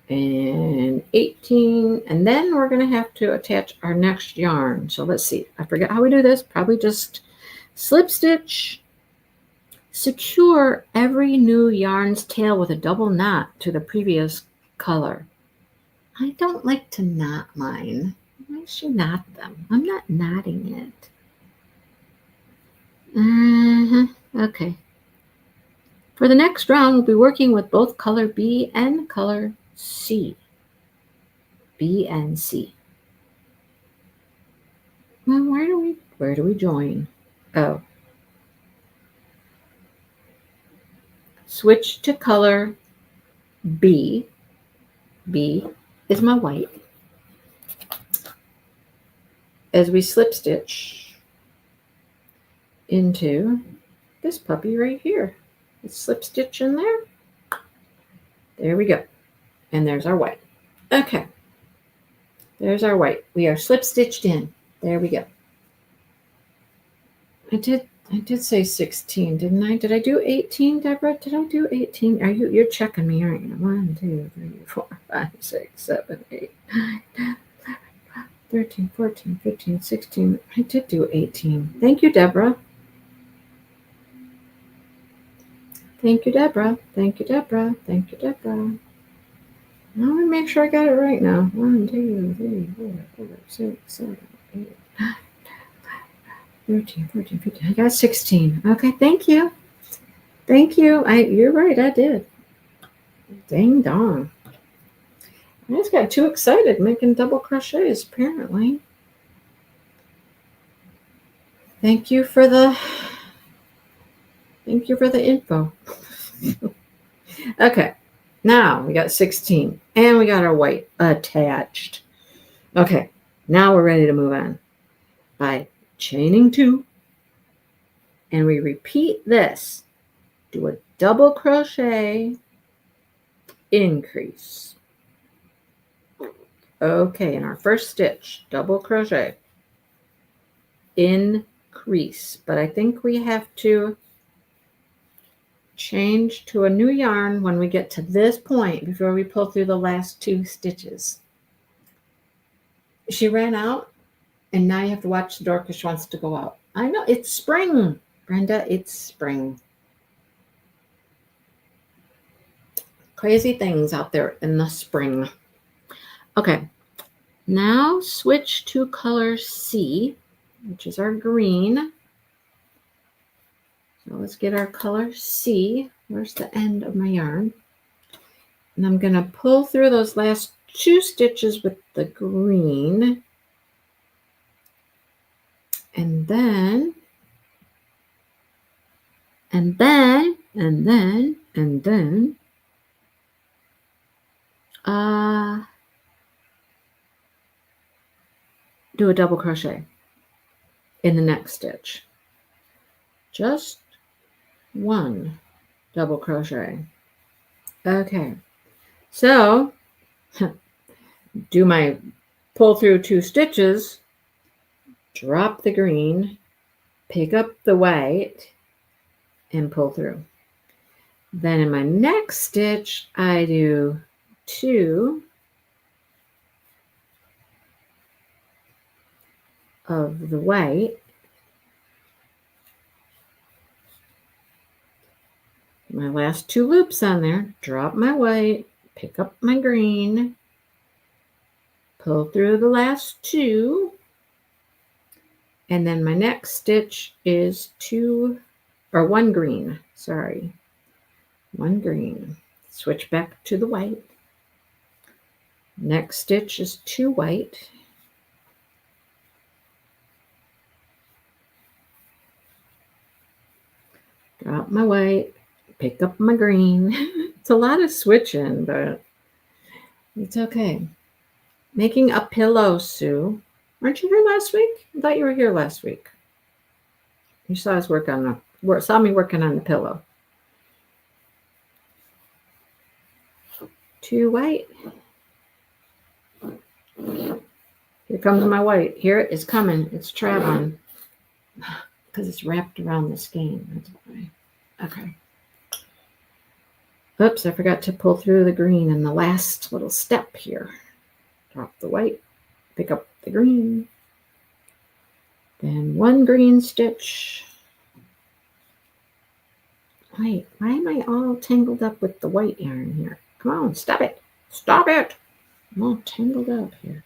And 18. And then we're going to have to attach our next yarn. So let's see. I forget how we do this. Probably just slip stitch. Secure every new yarn's tail with a double knot to the previous color. I don't like to knot mine. Why should you knot them? I'm not knotting it. Okay. For the next round, we'll be working with both color B and color C. B and C. Well, where do we join? Oh. Switch to color B. B is my white. As we slip stitch into this puppy right here. Let's slip stitch in there. There we go. And there's our white. Okay. There's our white. We are slip stitched in. There we go. I did say 16, didn't I? Did I do 18, Deborah? Did I do 18? You're checking me, aren't you? 1, 2, 3, 4, 5, 6, 7, 8, 9, 10, 13, 14, 15, 16. I did do 18. Thank you, Deborah. Thank you, Deborah. Thank you, Deborah. Thank you, Deborah. Now let me make sure I got it right now. 1, 2, 3, 4, 5, 6, 7, 8, 9, 10, 13, 14, 15. I got 16. Okay, thank you. Thank you. You're right, I did. Dang dong. I just got too excited making double crochets, apparently. Thank you for the info. Okay, now we got 16 and we got our white attached. Okay, now we're ready to move on by chaining 2, and we repeat this. Do a double crochet, increase. Okay, in our first stitch, double crochet, increase. But I think we have to change to a new yarn when we get to this point before we pull through the last 2 stitches. She ran out, and now you have to watch the door because she wants to go out. I know, it's spring, Brenda, it's spring. Crazy things out there in the spring. Okay, now switch to color C, which is our green. So let's get our color C. Where's the end of my yarn? And I'm going to pull through those last 2 stitches with the green. And then do a double crochet in the next stitch. Just 1 double crochet. Okay, so do my pull through 2 stitches, drop the green, pick up the white, and pull through. Then in my next stitch, I do 2 of the white, my last 2 loops on there, drop my white, pick up my green, pull through the last 2, and then my next stitch is 1 green, sorry, 1 green, switch back to the white, next stitch is 2 white, drop my white, pick up my green. It's a lot of switching, but it's okay. Making a pillow, Sue. Weren't you here last week? I thought you were here last week. You saw us saw me working on the pillow. 2 white. Here comes my white. Here it is coming. It's traveling. Because it's wrapped around the skein. That's why. Okay. Oops, I forgot to pull through the green in the last little step here. Drop the white, pick up the green. Then 1 green stitch. Wait, why am I all tangled up with the white yarn here? Come on, stop it. Stop it. I'm all tangled up here.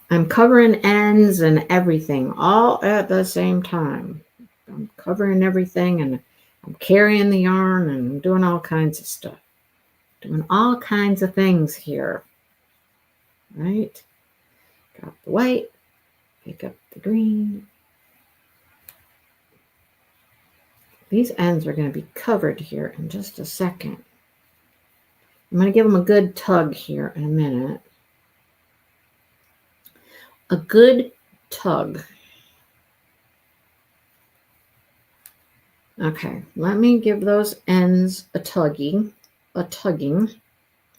I'm covering ends and everything all at the same time. I'm covering everything and I'm carrying the yarn and I'm doing all kinds of stuff. Doing all kinds of things here. Right? Drop the white, pick up the green. These ends are going to be covered here in just a second. I'm going to give them a good tug here in a minute. A good tug. Okay, let me give those ends a tugging.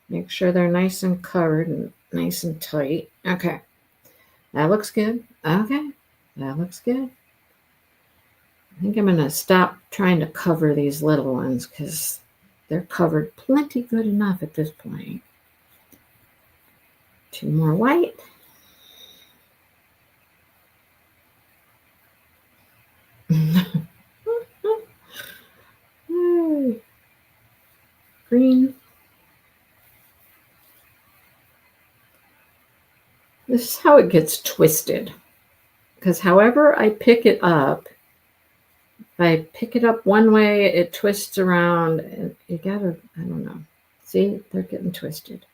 Make sure they're nice and covered and nice and tight. Okay, that looks good. Okay, that looks good. I think I'm going to stop trying to cover these little ones because they're covered plenty good enough at this point. 2 more white. Green. This is how it gets twisted. Because however I pick it up, if I pick it up one way, it twists around. And you gotta, I don't know. See, they're getting twisted.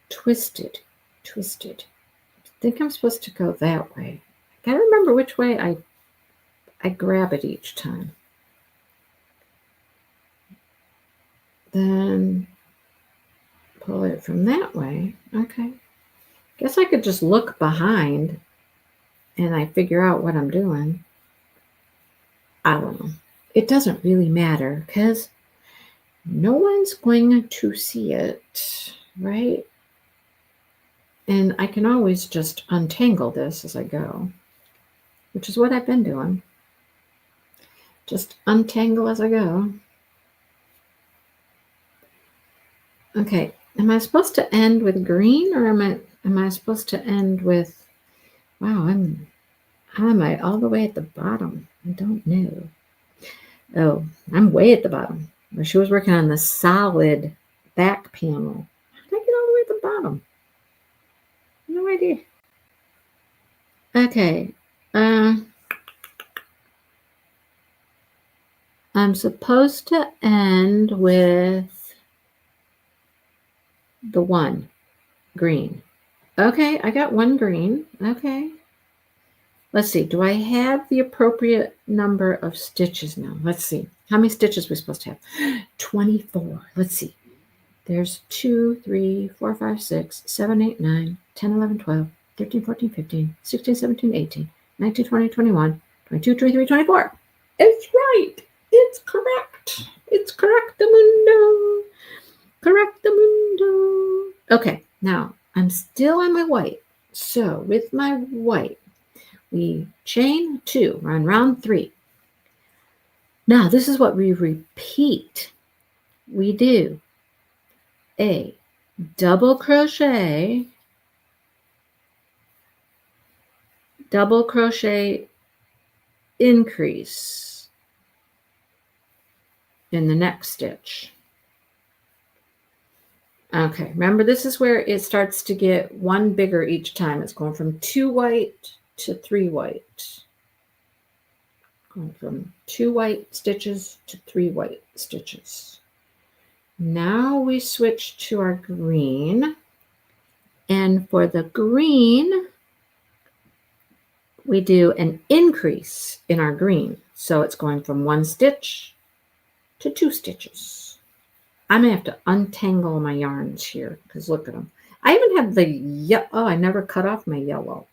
Twisted. I think I'm supposed to go that way. I gotta remember which way I grab it each time. Then pull it from that way. Okay. Guess I could just look behind and I figure out what I'm doing. I don't know. It doesn't really matter because no one's going to see it, right? And I can always just untangle this as I go, which is what I've been doing. Just untangle as I go. Okay, am I supposed to end with green or am I supposed to end with, wow, how am I all the way at the bottom? I don't know. Oh, I'm way at the bottom. She was working on the solid back panel. How did I get all the way at the bottom? No idea. Okay. I'm supposed to end with the 1 green. Okay, I got 1 green. Okay. Let's see. Do I have the appropriate number of stitches now? Let's see. How many stitches are we supposed to have? 24. Let's see. There's 2, 3, 4, 5, 6, 7, 8, 9, 10, 11, 12, 13, 14, 15, 16, 17, 18, 19, 20, 21, 22, 23, 24. It's right. It's correct. It's correctamundo. Correctamundo. Okay, now I'm still on my white. So with my white, we chain 2. We're on round 3. Now this is what we repeat. We do a double crochet increase in the next stitch. Okay, remember this is where it starts to get 1 bigger each time. It's going from 2 white to 3 white. Going from 2 white stitches to 3 white stitches. Now we switch to our green. And for the green, we do an increase in our green. So it's going from 1 stitch to 2 stitches. I'm going to have to untangle my yarns here because look at them. I even have the I never cut off my yellow.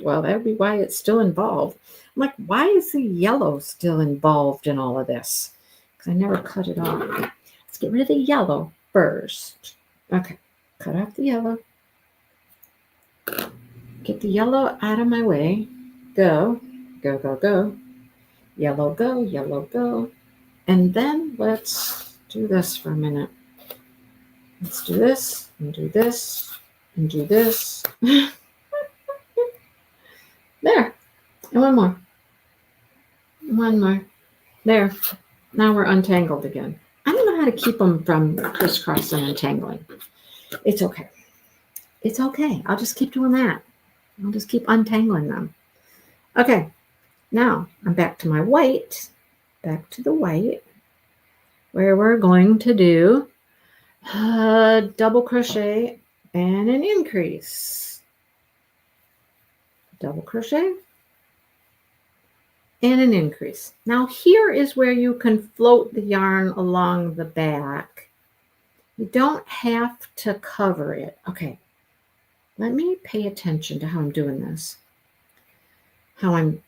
Well, that would be why it's still involved. I'm like, why is the yellow still involved in all of this? Because I never cut it off. Let's get rid of the yellow first. Okay, cut off the yellow. Get the yellow out of my way. Go, go, go, go. Yellow, go, yellow, go. And then let's do this for a minute. Let's do this and do this and do this. There. And one more. One more. There. Now we're untangled again. I don't know how to keep them from crisscrossing and tangling. It's okay. It's okay. I'll just keep doing that. I'll just keep untangling them. Okay. Now I'm back to my white. Back to the white. Where we're going to do a double crochet and an increase. Double crochet and an increase. Now here is where you can float the yarn along the back. You don't have to cover it. Okay, let me pay attention to how I'm doing this.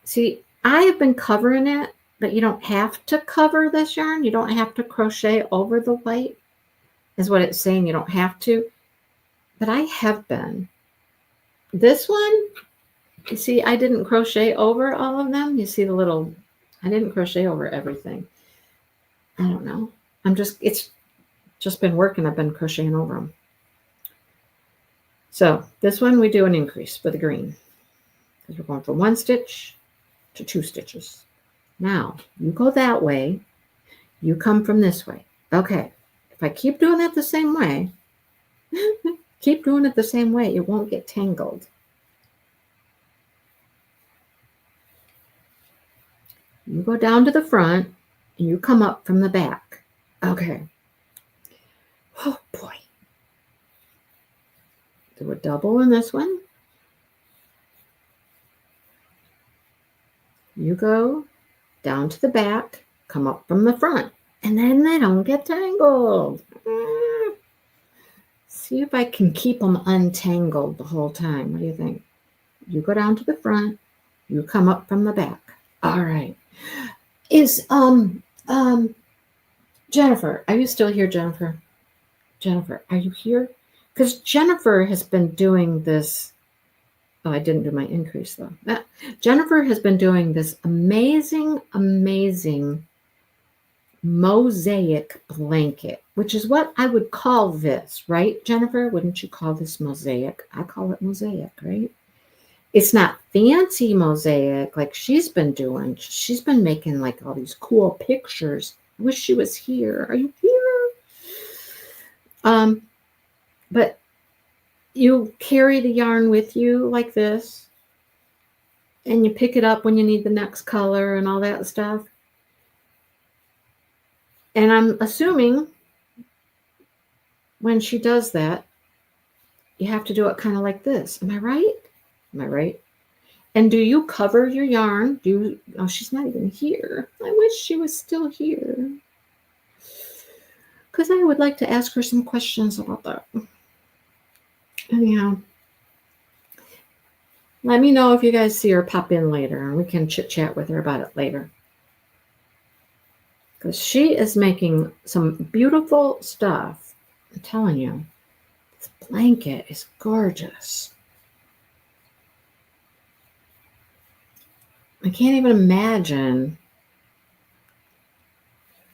See, I have been covering it, but you don't have to cover this yarn. You don't have to crochet over the white, is what it's saying. You don't have to, but I have been. This one, you see, I didn't crochet over all of them. You see the little, I didn't crochet over everything. I don't know. It's just been working. I've been crocheting over them. So this one, we do an increase for the green because we're going from 1 stitch to 2 stitches. Now you go that way. You come from this way. Okay. If I keep doing it the same way, keep doing it the same way, it won't get tangled. You go down to the front and you come up from the back. Okay. Oh boy. Do a double in this one. You go down to the back, come up from the front, and then they don't get tangled. See if I can keep them untangled the whole time. What do you think? You go down to the front, you come up from the back. All right. Is Jennifer, are you still here, Jennifer? Jennifer, are you here? Because Jennifer has been doing this. Oh, I didn't do my increase though. Jennifer has been doing this amazing, amazing mosaic blanket, which is what I would call this, right, Jennifer? Wouldn't you call this mosaic? I call it mosaic, right? It's not fancy mosaic like she's been doing. She's been making like all these cool pictures. I wish she was here. Are you here? But you carry the yarn with you like this, and you pick it up when you need the next color and all that stuff. And I'm assuming when she does that, you have to do it kind of like this. Am I right? Am I right? And do you cover your yarn? Oh, she's not even here. I wish she was still here, because I would like to ask her some questions about that. Anyhow, let me know if you guys see her pop in later, and we can chit-chat with her about it later. Because she is making some beautiful stuff. I'm telling you, this blanket is gorgeous. I can't even imagine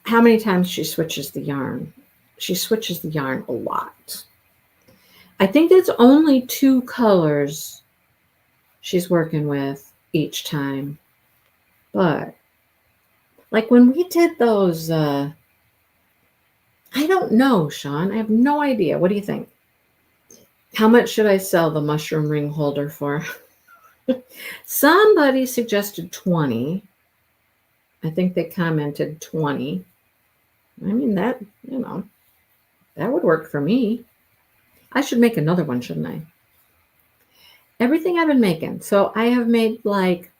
how many times she switches the yarn. She switches the yarn a lot. I think it's only 2 colors she's working with each time. But like when we did those, I don't know, Sean. I have no idea. What do you think? How much should I sell the mushroom ring holder for? Somebody suggested 20. I think they commented 20. I mean, that, that would work for me. I should make another one, shouldn't I? Everything I've been making. So I have made like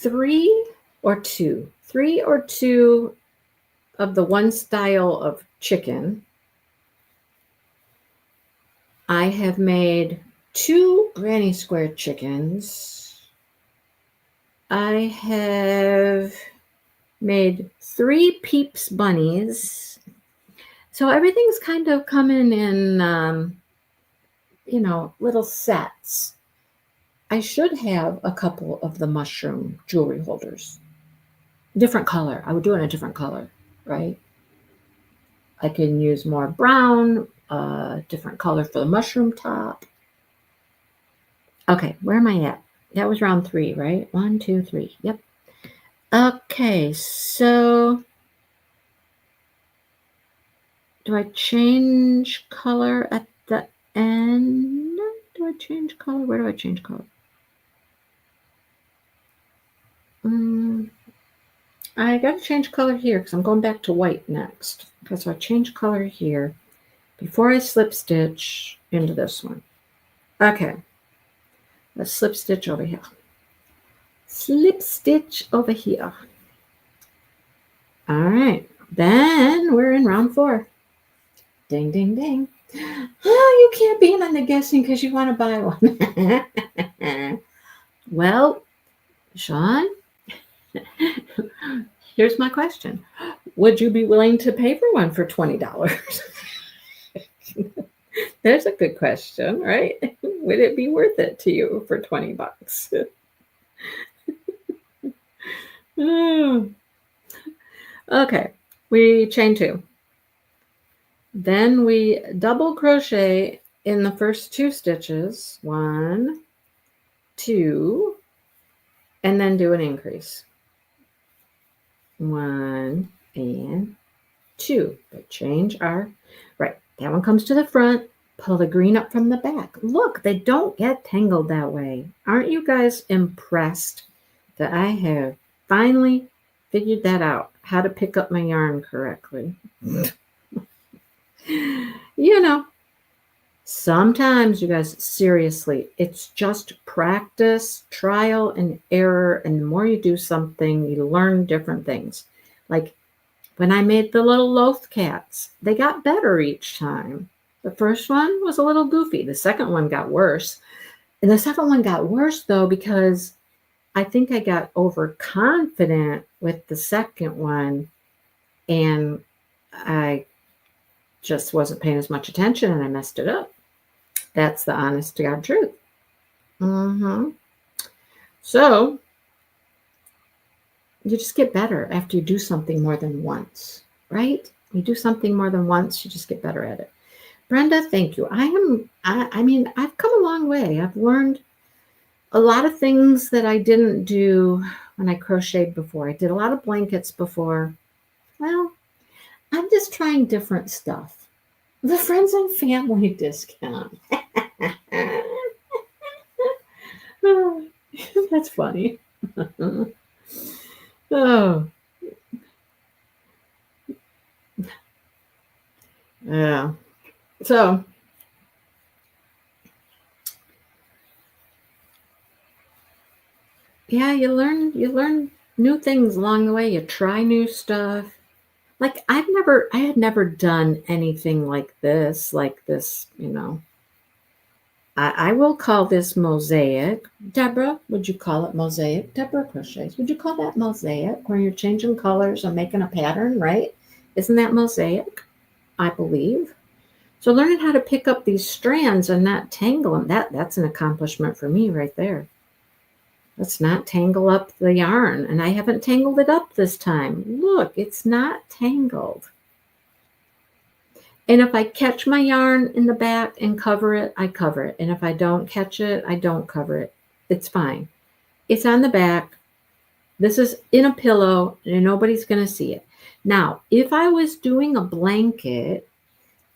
Three or two of the one style of chicken. I have made 2 granny square chickens. I have made 3 Peeps bunnies. So everything's kind of coming in, little sets. I should have a couple of the mushroom jewelry holders. Different color. I would do it in a different color, right? I can use more brown, different color for the mushroom top. Okay, where am I at? That was round 3, right? 1, 2, 3. Yep. Okay, so do I change color at the end? Do I change color? Where do I change color? I got to change color here because I'm going back to white next. Okay, so I change color here before I slip stitch into this one. Okay, let's slip stitch over here. Slip stitch over here. All right, then we're in round 4. Ding, ding, ding. Oh, you can't be in on the guessing because you want to buy one. Well, Sean, here's my question. Would you be willing to pay for one for $20? There's a good question, right? Would it be worth it to you for $20? Okay, we chain 2. Then we double crochet in the first 2 stitches. 1, 2, and then do an increase. 1 and 2. But change our right. That one comes to the front. Pull the green up from the back. Look, they don't get tangled that way. Aren't you guys impressed that I have finally figured that out? How to pick up my yarn correctly. Sometimes, you guys, seriously, it's just practice, trial and error. And the more you do something, you learn different things. Like when I made the little loaf cats, they got better each time. The first one was a little goofy. The second one got worse. And the second one got worse, though, because I think I got overconfident with the second one. And I just wasn't paying as much attention and I messed it up. That's the honest to God truth. So you just get better after you do something more than once, right? You do something more than once, you just get better at it. Brenda, thank you. I've come a long way. I've learned a lot of things that I didn't do when I crocheted before. I did a lot of blankets before. Well, I'm just trying different stuff. The friends and family discount. Oh, that's funny. Oh. Yeah. So yeah, you learn new things along the way. You try new stuff. Like I had never done anything like this, I will call this mosaic. Deborah, would you call it mosaic? Deborah crochets. Would you call that mosaic where you're changing colors and making a pattern, right? Isn't that mosaic? I believe. So learning how to pick up these strands and not tangle them, that's an accomplishment for me right there. Let's not tangle up the yarn. And I haven't tangled it up this time. Look, it's not tangled. And if I catch my yarn in the back and cover it, I cover it. And if I don't catch it, I don't cover it. It's fine. It's on the back. This is in a pillow and nobody's going to see it. Now, if I was doing a blanket,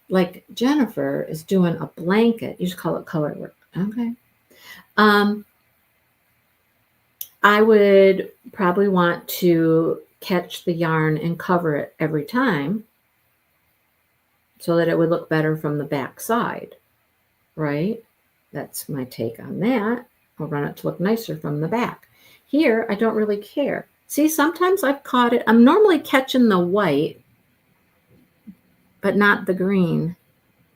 like Jennifer is doing a blanket, you just call it color work. Okay. I would probably want to catch the yarn and cover it every time so that it would look better from the back side, right? That's my take on that. I'll run it to look nicer from the back. Here, I don't really care. See, sometimes I've caught it. I'm normally catching the white, but not the green.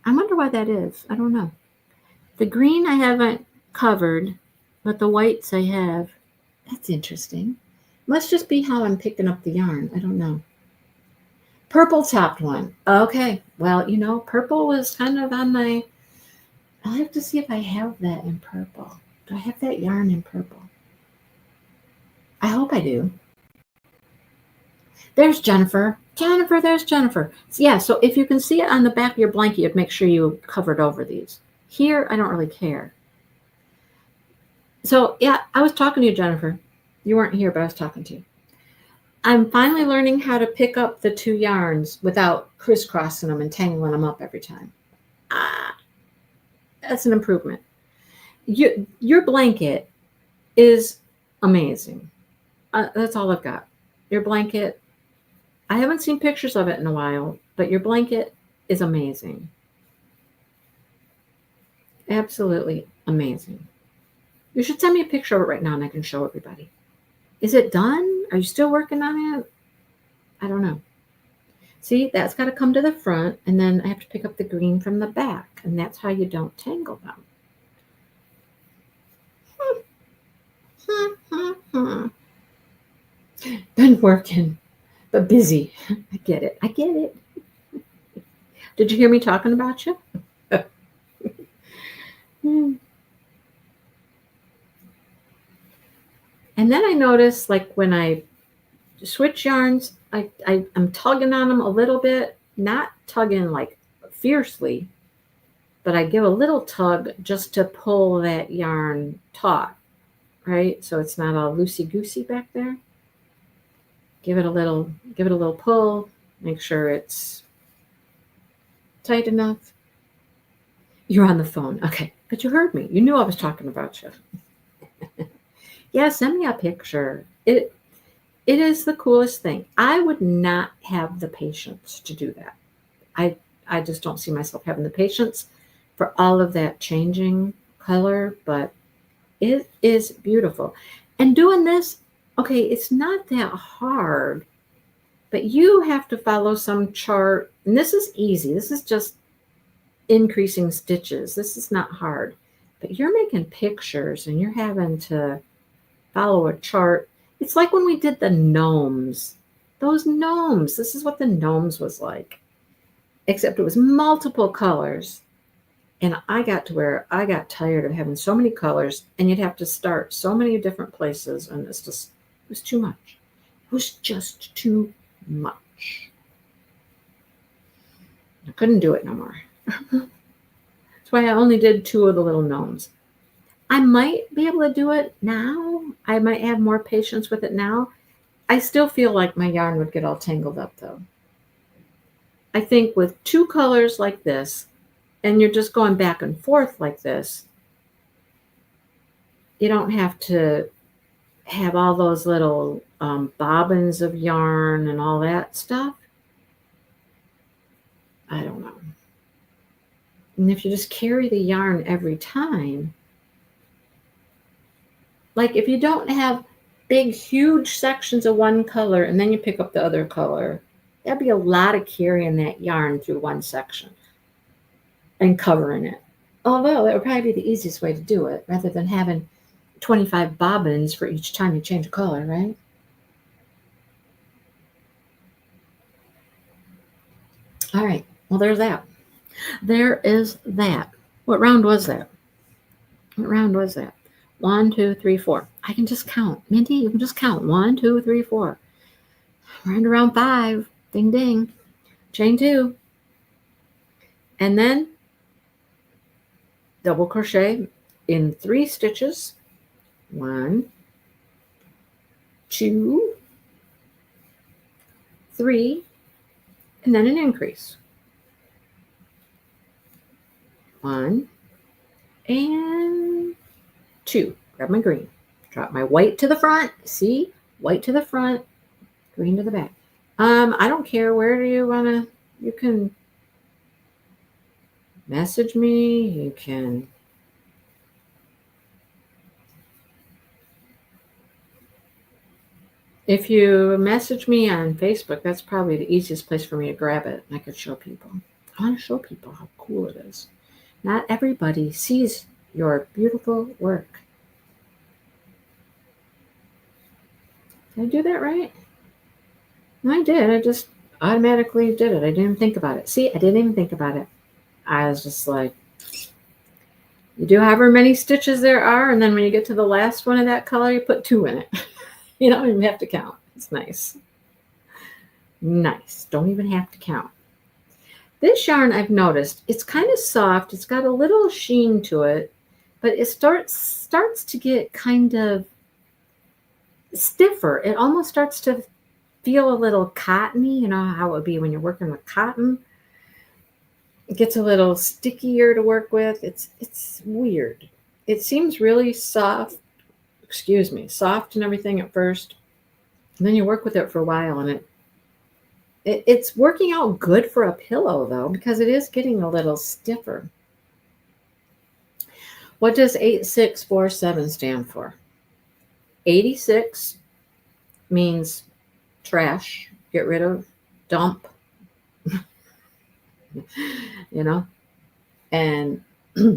I wonder why that is. I don't know. The green I haven't covered, but the whites I have. That's interesting. Must just be how I'm picking up the yarn. I don't know. Purple topped one. Okay. Well, purple was kind of on my... I'll have to see if I have that in purple. Do I have that yarn in purple? I hope I do. There's Jennifer. There's Jennifer. Yeah, so if you can see it on the back of your blanket, you'd make sure you covered over these. Here, I don't really care. So, yeah, I was talking to you, Jennifer. You weren't here, but I was talking to you. I'm finally learning how to pick up the two yarns without crisscrossing them and tangling them up every time. That's an improvement. Your blanket is amazing. That's all I've got. Your blanket, I haven't seen pictures of it in a while, but your blanket is amazing. Absolutely amazing. You should send me a picture of it right now and I can show everybody. Is it done? Are you still working on it? I don't know. See, that's got to come to the front, and then I have to pick up the green from the back, and that's how you don't tangle them. Been working, but busy. I get it. Did you hear me talking about you? And then I noticed, like, when I switch yarns, I'm tugging on them a little bit, not tugging like fiercely, but I give a little tug just to pull that yarn taut, right? So it's not all loosey-goosey back there. Give it a little pull, make sure it's tight enough. You're on the phone. Okay, but you heard me. You knew I was talking about you. Yeah, send me a picture. It is the coolest thing. I would not have the patience to do that. I just don't see myself having the patience for all of that changing color, but it is beautiful. And doing this, okay, it's not that hard, but you have to follow some chart. And this is easy. This is just increasing stitches. This is not hard. But you're making pictures and you're having to follow a chart. It's like when we did the gnomes. Those gnomes. This is what the gnomes was like. Except it was multiple colors. And I got to where I got tired of having so many colors, and you'd have to start so many different places, and it was too much. It was just too much. I couldn't do it no more. That's why I only did 2 of the little gnomes. I might be able to do it now. I might have more patience with it now. I still feel like my yarn would get all tangled up, though. I think with 2 colors like this, and you're just going back and forth like this, you don't have to have all those little bobbins of yarn and all that stuff. I don't know. And if you just carry the yarn every time, like if you don't have big, huge sections of one color and then you pick up the other color, that'd be a lot of carrying that yarn through one section and covering it. Although that would probably be the easiest way to do it rather than having 25 bobbins for each time you change a color, right? All right. Well, there's that. There is that. What round was that? 1, 2, 3, 4. I can just count. Mindy, you can just count. 1, 2, 3, 4. We're in around 5. Ding, ding. Chain 2. And then double crochet in 3 stitches. 1, 2, 3, and then an increase. 1 and 2. Grab my green. Drop my white to the front. See? White to the front, green to the back. I don't care. Where do you want to? You can message me. You can If you message me on Facebook, that's probably the easiest place for me to grab it and I could show people. I want to show people how cool it is. Not everybody sees your beautiful work. Did I do that right? I did. I just automatically did it. I didn't even think about it. See, I didn't even think about it. I was just like, you do however many stitches there are, and then when you get to the last one of that color, you put 2 in it. You don't even have to count. It's nice. Nice. Don't even have to count. This yarn, I've noticed, it's kind of soft. It's got a little sheen to it, but it starts to get kind of stiffer. It almost starts to feel a little cottony. You know how it would be when you're working with cotton. It gets a little stickier to work with. It's weird. It seems really soft. Excuse me, soft and everything at first. And then you work with it for a while, and it's working out good for a pillow, though, because it is getting a little stiffer. What does 8647 stand for? 86 means trash, get rid of, dump, you know, and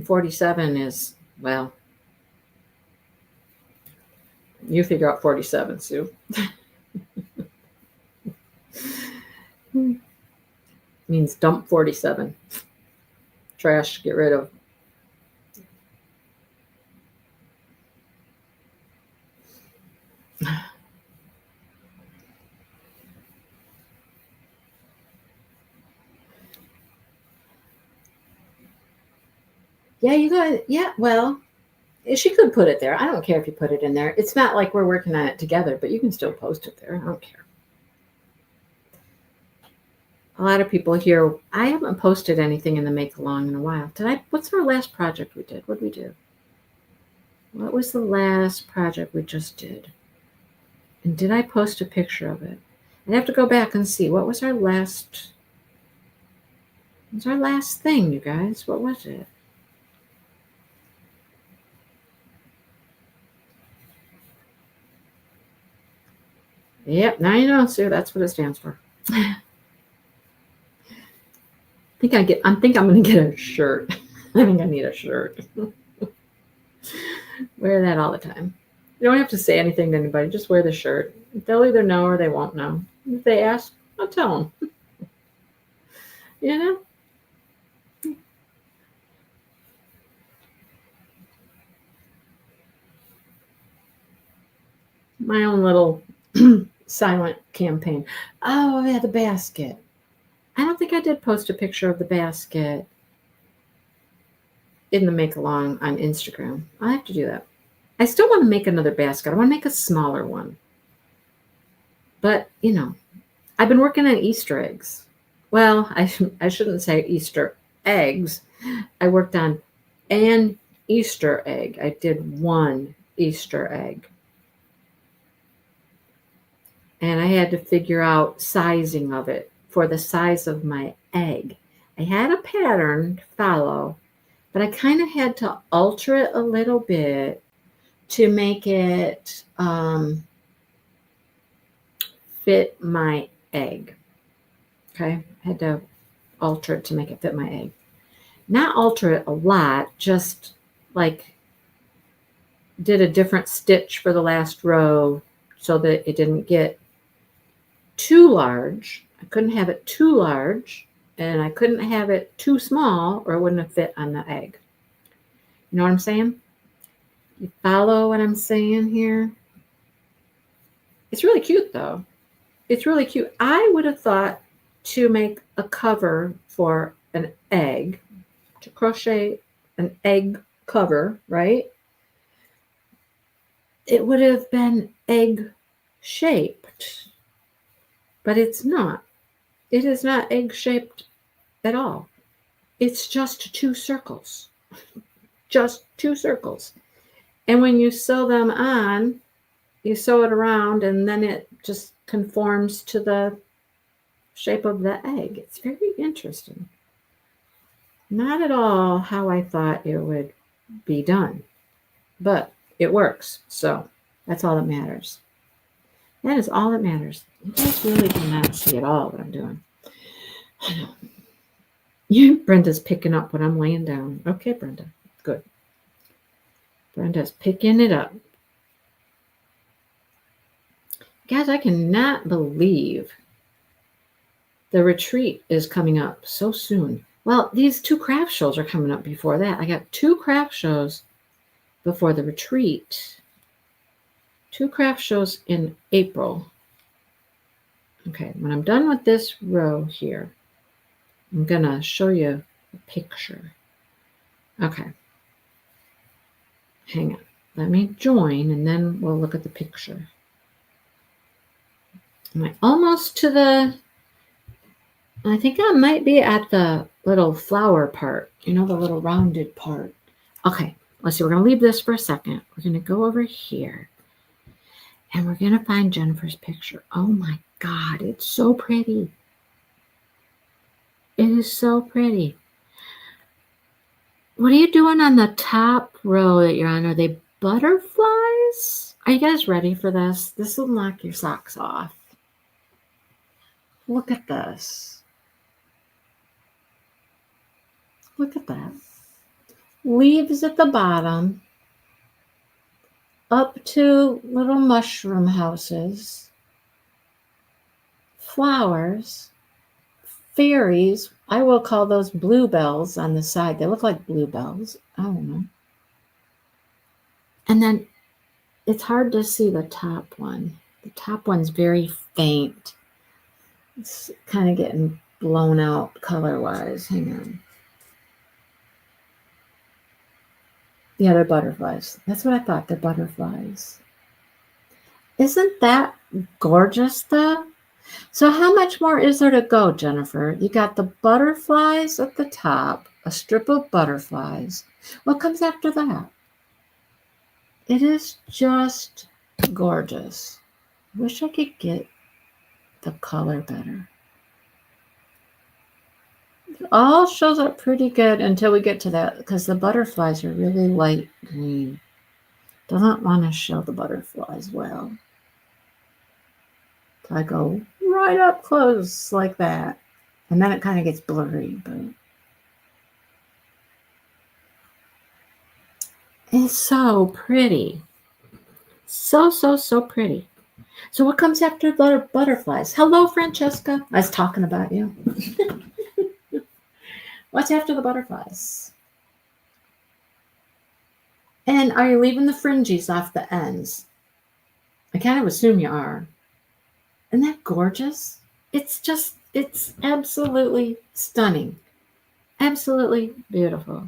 47 is, well, you figure out 47, Sue. Means dump 47. Trash, get rid of. Yeah, you got, yeah, well, she could put it there. I don't care if you put it in there. It's not like we're working on it together, but you can still post it there. I don't care. A lot of people here, I haven't posted anything in the Make Along in a while. What's our last project we did? What did we do? What was the last project we just did? And did I post a picture of it? I'd have to go back and see. What was our last thing, you guys? What was it? Yep, now you know, Sue. That's what it stands for. I think I'm gonna get a shirt. I think I need a shirt. Wear that all the time. You don't have to say anything to anybody. Just wear the shirt. They'll either know or they won't know. If they ask, I'll tell them. You know? My own little silent campaign. Oh, yeah, the basket. I don't think I did post a picture of the basket in the Make Along on Instagram. I'll have to do that. I still want to make another basket. I want to make a smaller one. But, you know, I've been working on Easter eggs. Well, I shouldn't say Easter eggs. I worked on an Easter egg. I did one Easter egg. And I had to figure out sizing of it for the size of my egg. I had a pattern to follow, but I kind of had to alter it a little bit to make it fit my egg. Okay, I had to alter it to make it fit my egg. Not alter it a lot, just like did a different stitch for the last row so that it didn't get too large. I couldn't have it too large, and I couldn't have it too small, or it wouldn't have fit on the egg. You know what I'm saying? You follow what I'm saying here? It's really cute, though. It's really cute. I would have thought to make a cover for an egg, to crochet an egg cover, right? It would have been egg shaped, but it's not. It is not egg shaped at all. It's just 2 circles. Just 2 circles. And when you sew them on, you sew it around and then it just conforms to the shape of the egg. It's very interesting. Not at all how I thought it would be done, but it works. So that's all that matters. That is all that matters. You guys really cannot see at all what I'm doing. I know. Brenda's picking up what I'm laying down. Okay, Brenda. Good. Brenda's picking it up. Guys, I cannot believe the retreat is coming up so soon. Well, these 2 craft shows are coming up before that. I got 2 craft shows before the retreat. 2 craft shows in April. Okay, when I'm done with this row here, I'm going to show you a picture. Okay. Hang on. Let me join, and then we'll look at the picture. Am I almost to the... I think I might be at the little flower part. You know, the little rounded part. Okay, let's see. We're going to leave this for a second. We're going to go over here. And we're going to find Jennifer's picture. Oh my God, it's so pretty. It is so pretty. What are you doing on the top row that you're on? Are they butterflies? Are you guys ready for this? This will knock your socks off. Look at this. Look at that. Leaves at the bottom. Up to little mushroom houses. Flowers. Fairies. I will call those bluebells on the side. They look like bluebells. I don't know. And then it's hard to see the top one. The top one's very faint. It's kind of getting blown out color-wise. Hang on. Yeah, they're butterflies. That's what I thought. They're butterflies. Isn't that gorgeous, though? So how much more is there to go, Jennifer? You got the butterflies at the top, a strip of butterflies. What comes after that? It is just gorgeous. Wish I could get the color better. It all shows up pretty good until we get to that, because the butterflies are really light green. Doesn't want to show the butterflies well. So I go right up close like that. And then it kind of gets blurry, but it's so pretty. So pretty. So what comes after the butterflies? Hello, Francesca. I was talking about you. What's after the butterflies? And are you leaving the fringes off the ends? I kind of assume you are. Isn't that gorgeous? It's absolutely stunning. Absolutely beautiful.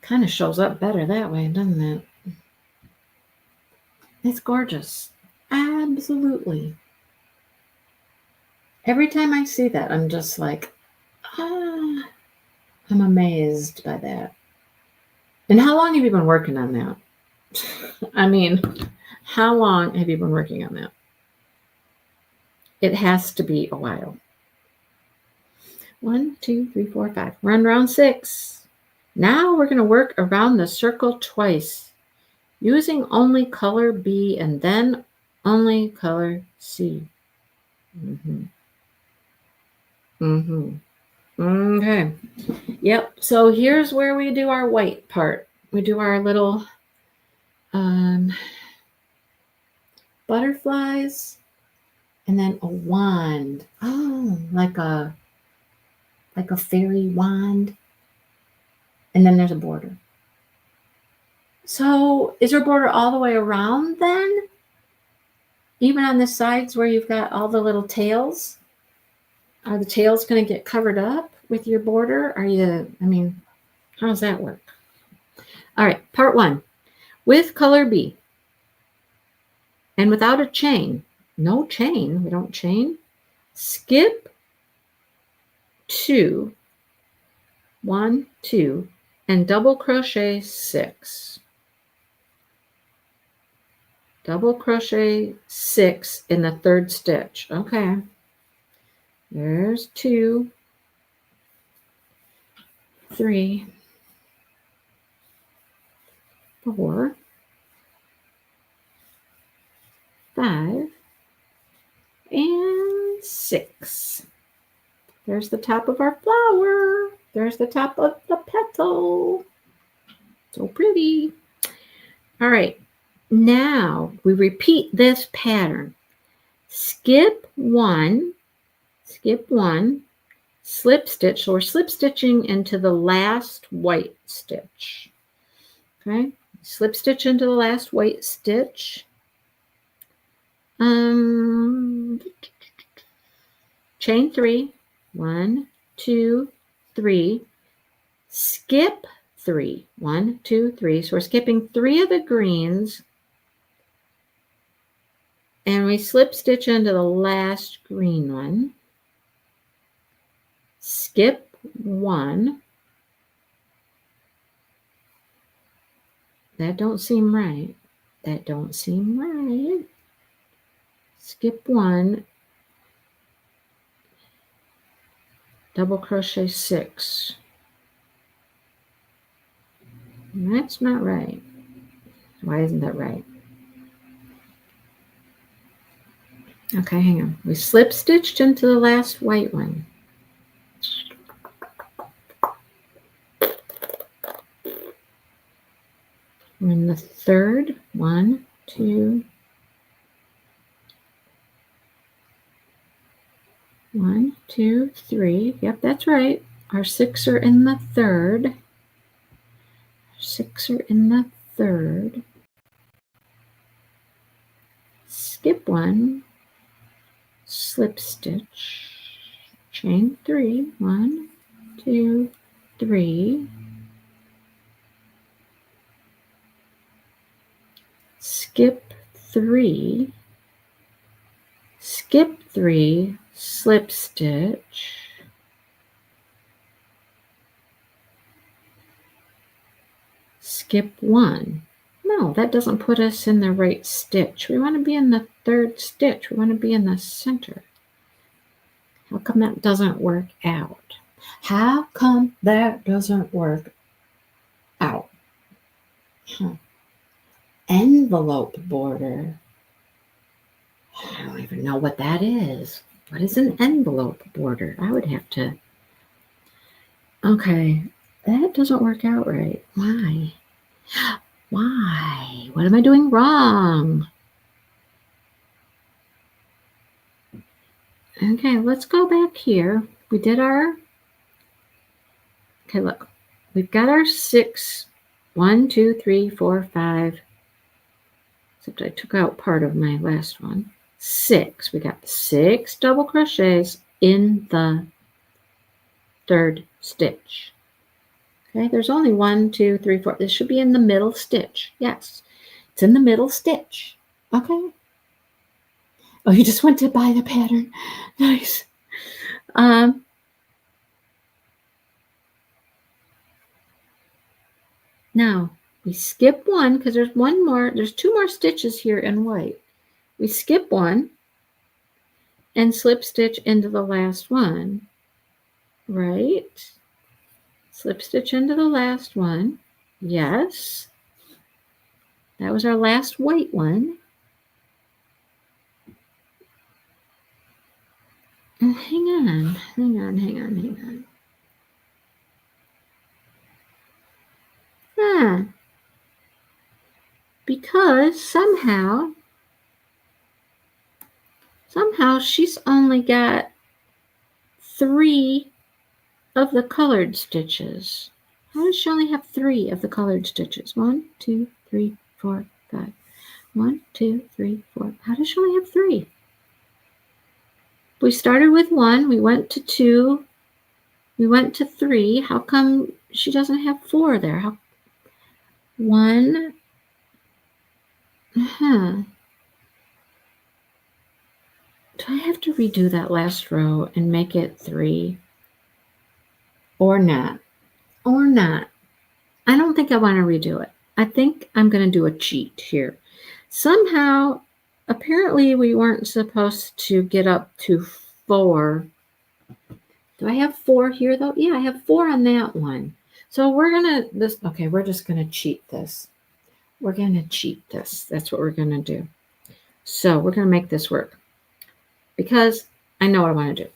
Kind of shows up better that way, doesn't it? It's gorgeous. Absolutely. Every time I see that, I'm just like, I'm amazed by that. And how long have you been working on that? I mean, how long have you been working on that? It has to be a while. 1, 2, 3, 4, 5. We're on round 6. Now we're going to work around the circle twice, using only color B and then only color C. Okay. Yep. So here's where we do our white part. We do our little butterflies and then a wand. Oh, like a fairy wand. And then there's a border. So is there a border all the way around then? Even on the sides where you've got all the little tails? Are the tails going to get covered up with your border? How does that work? All right, part 1. With color B and without a chain. No chain. We don't chain. Skip 2, 1, 2, and double crochet 6. Double crochet 6 in the 3rd stitch. Okay. There's 2, 3, 4, 5, and 6. There's the top of our flower. There's the top of the petal. So pretty. All right. Now we repeat this pattern. Skip 1, slip stitch. So we're slip stitching into the last white stitch. Okay. Slip stitch into the last white stitch. Chain 3. 1, 2, 3. Skip 3. 1, 2, 3. So we're skipping 3 of the greens. And we slip stitch into the last green one. Skip 1. That don't seem right. That don't seem right. Skip 1. Double crochet 6. That's not right. Why isn't that right? Okay, hang on. We slip stitched into the last white one. We're in the third. 1, 2. 1, 2, 3. Yep, that's right. Our 6 are in the third. 6 are in the third. Skip 1. Slip stitch. Chain 3. 1, 2, 3. Skip 3. Skip 3. Slip stitch. Skip 1. No, that doesn't put us in the right stitch. We want to be in the third stitch. We want to be in the center. How come that doesn't work out? How come that doesn't work out? Envelope border. I don't even know what that is. What is an envelope border? I would have to. Okay, that doesn't work out right. Why? Why? What am I doing wrong? Okay, let's go back here. We did our. Okay, look. We've got our 6. 1, 2, 3, 4, 5. Except I took out part of my last one. 6. We got 6 double crochets in the third stitch. Okay, there's only 1, 2, 3, 4. This should be in the middle stitch. Yes, it's in the middle stitch. Okay. Oh, you just went to buy the pattern. Nice. Now we skip 1 because there's 1 more. There's 2 more stitches here in white. We skip 1 and slip stitch into the last one. Right? Slip stitch into the last one. Yes. That was our last white one. And hang on. Because somehow she's only got 3 of the colored stitches. How does she only have 3 of the colored stitches? 1, 2, 3, 4, 5. 1, 2, 3, 4. How does she only have 3? We started with 1. We went to 2. We went to 3. How come she doesn't have 4 there? 1. Do I have to redo that last row and make it 3? Or not? I don't think I want to redo it. I think I'm going to do a cheat here. Somehow, apparently we weren't supposed to get up to 4. Do I have 4 here though? Yeah, I have 4 on that one. So we're just going to cheat this. We're going to cheat this. That's what we're going to do. So we're going to make this work because I know what I want to do.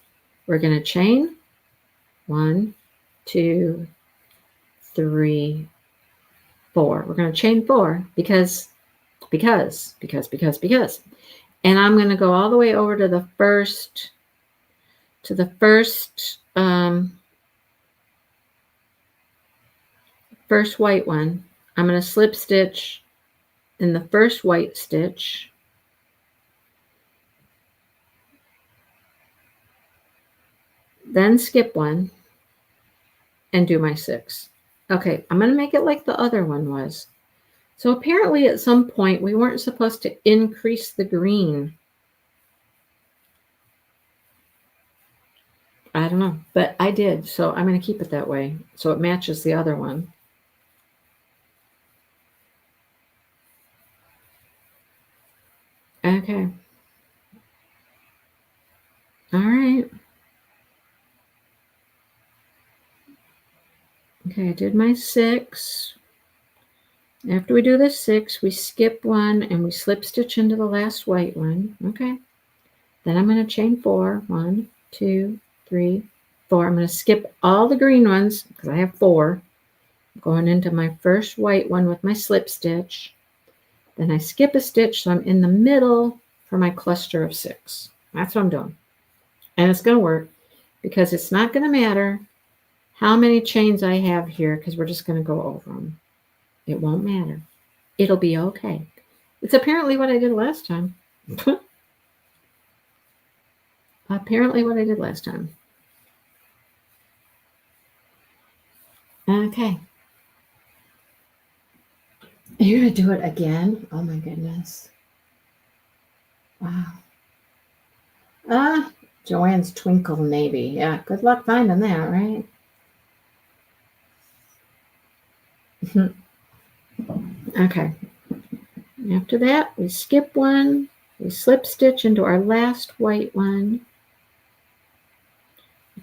We're going to chain 1, 2, 3, 4. We're going to chain 4 because. And I'm going to go all the way over to the first first white one. I'm going to slip stitch in the first white stitch. Then skip one and do my 6. Okay, I'm going to make it like the other one was. So apparently at some point we weren't supposed to increase the green. I don't know, but I did. So I'm going to keep it that way so it matches the other one. Okay. All right. Okay, I did my 6. After we do the 6, we skip one and we slip stitch into the last white one. Okay. Then I'm going to chain 4. 1, 2, 3, 4. I'm going to skip all the green ones because I have 4. I'm going into my first white one with my slip stitch. Then I skip a stitch, so I'm in the middle for my cluster of 6. That's what I'm doing. And it's going to work because it's not going to matter how many chains I have here because we're just going to go over them. It won't matter. It'll be okay. It's apparently what I did last time. Apparently what I did last time. Okay. You're going to do it again? Oh my goodness. Wow. Joanne's Twinkle Navy. Yeah, good luck finding that, right? Okay. After that, we skip one. We slip stitch into our last white one.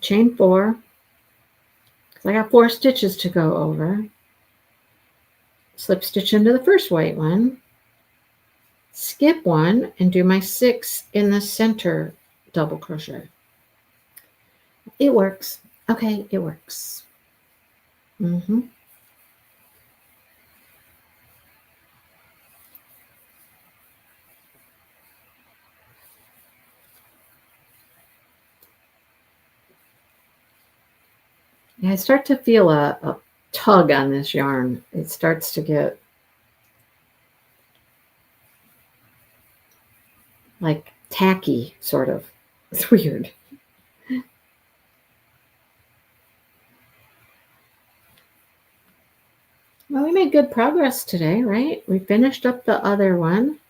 Chain 4. I got 4 stitches to go over. Slip stitch into the first white one. Skip one and do my 6 in the center double crochet. It works. Okay, it works. Yeah, I start to feel a tug on this yarn. It starts to get like tacky, sort of. It's weird. Well, we made good progress today, right? We finished up the other one.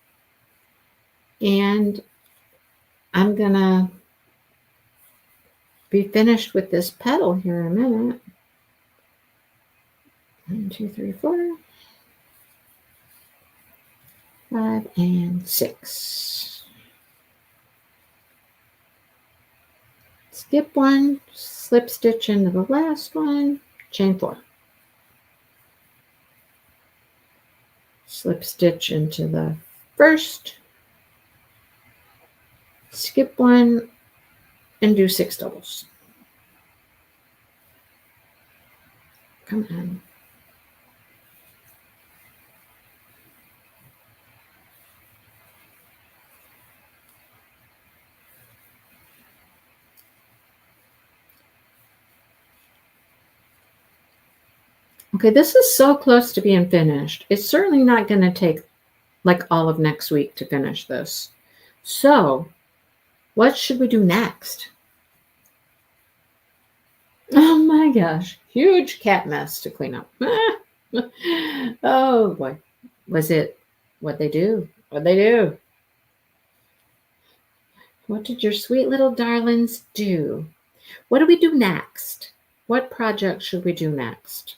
And I'm going to be finished with this petal here in a minute. 1, 2, 3, 4, 5, and 6. Skip one, slip stitch into the last one, chain 4. Slip stitch into the first, skip one, and do 6 doubles. Come on. Okay, this is so close to being finished. It's certainly not going to take like all of next week to finish this. So, what should we do next? Oh my gosh, huge cat mess to clean up. Oh boy. Was it what they do? What'd they do? What did your sweet little darlings do? What do we do next? What project should we do next?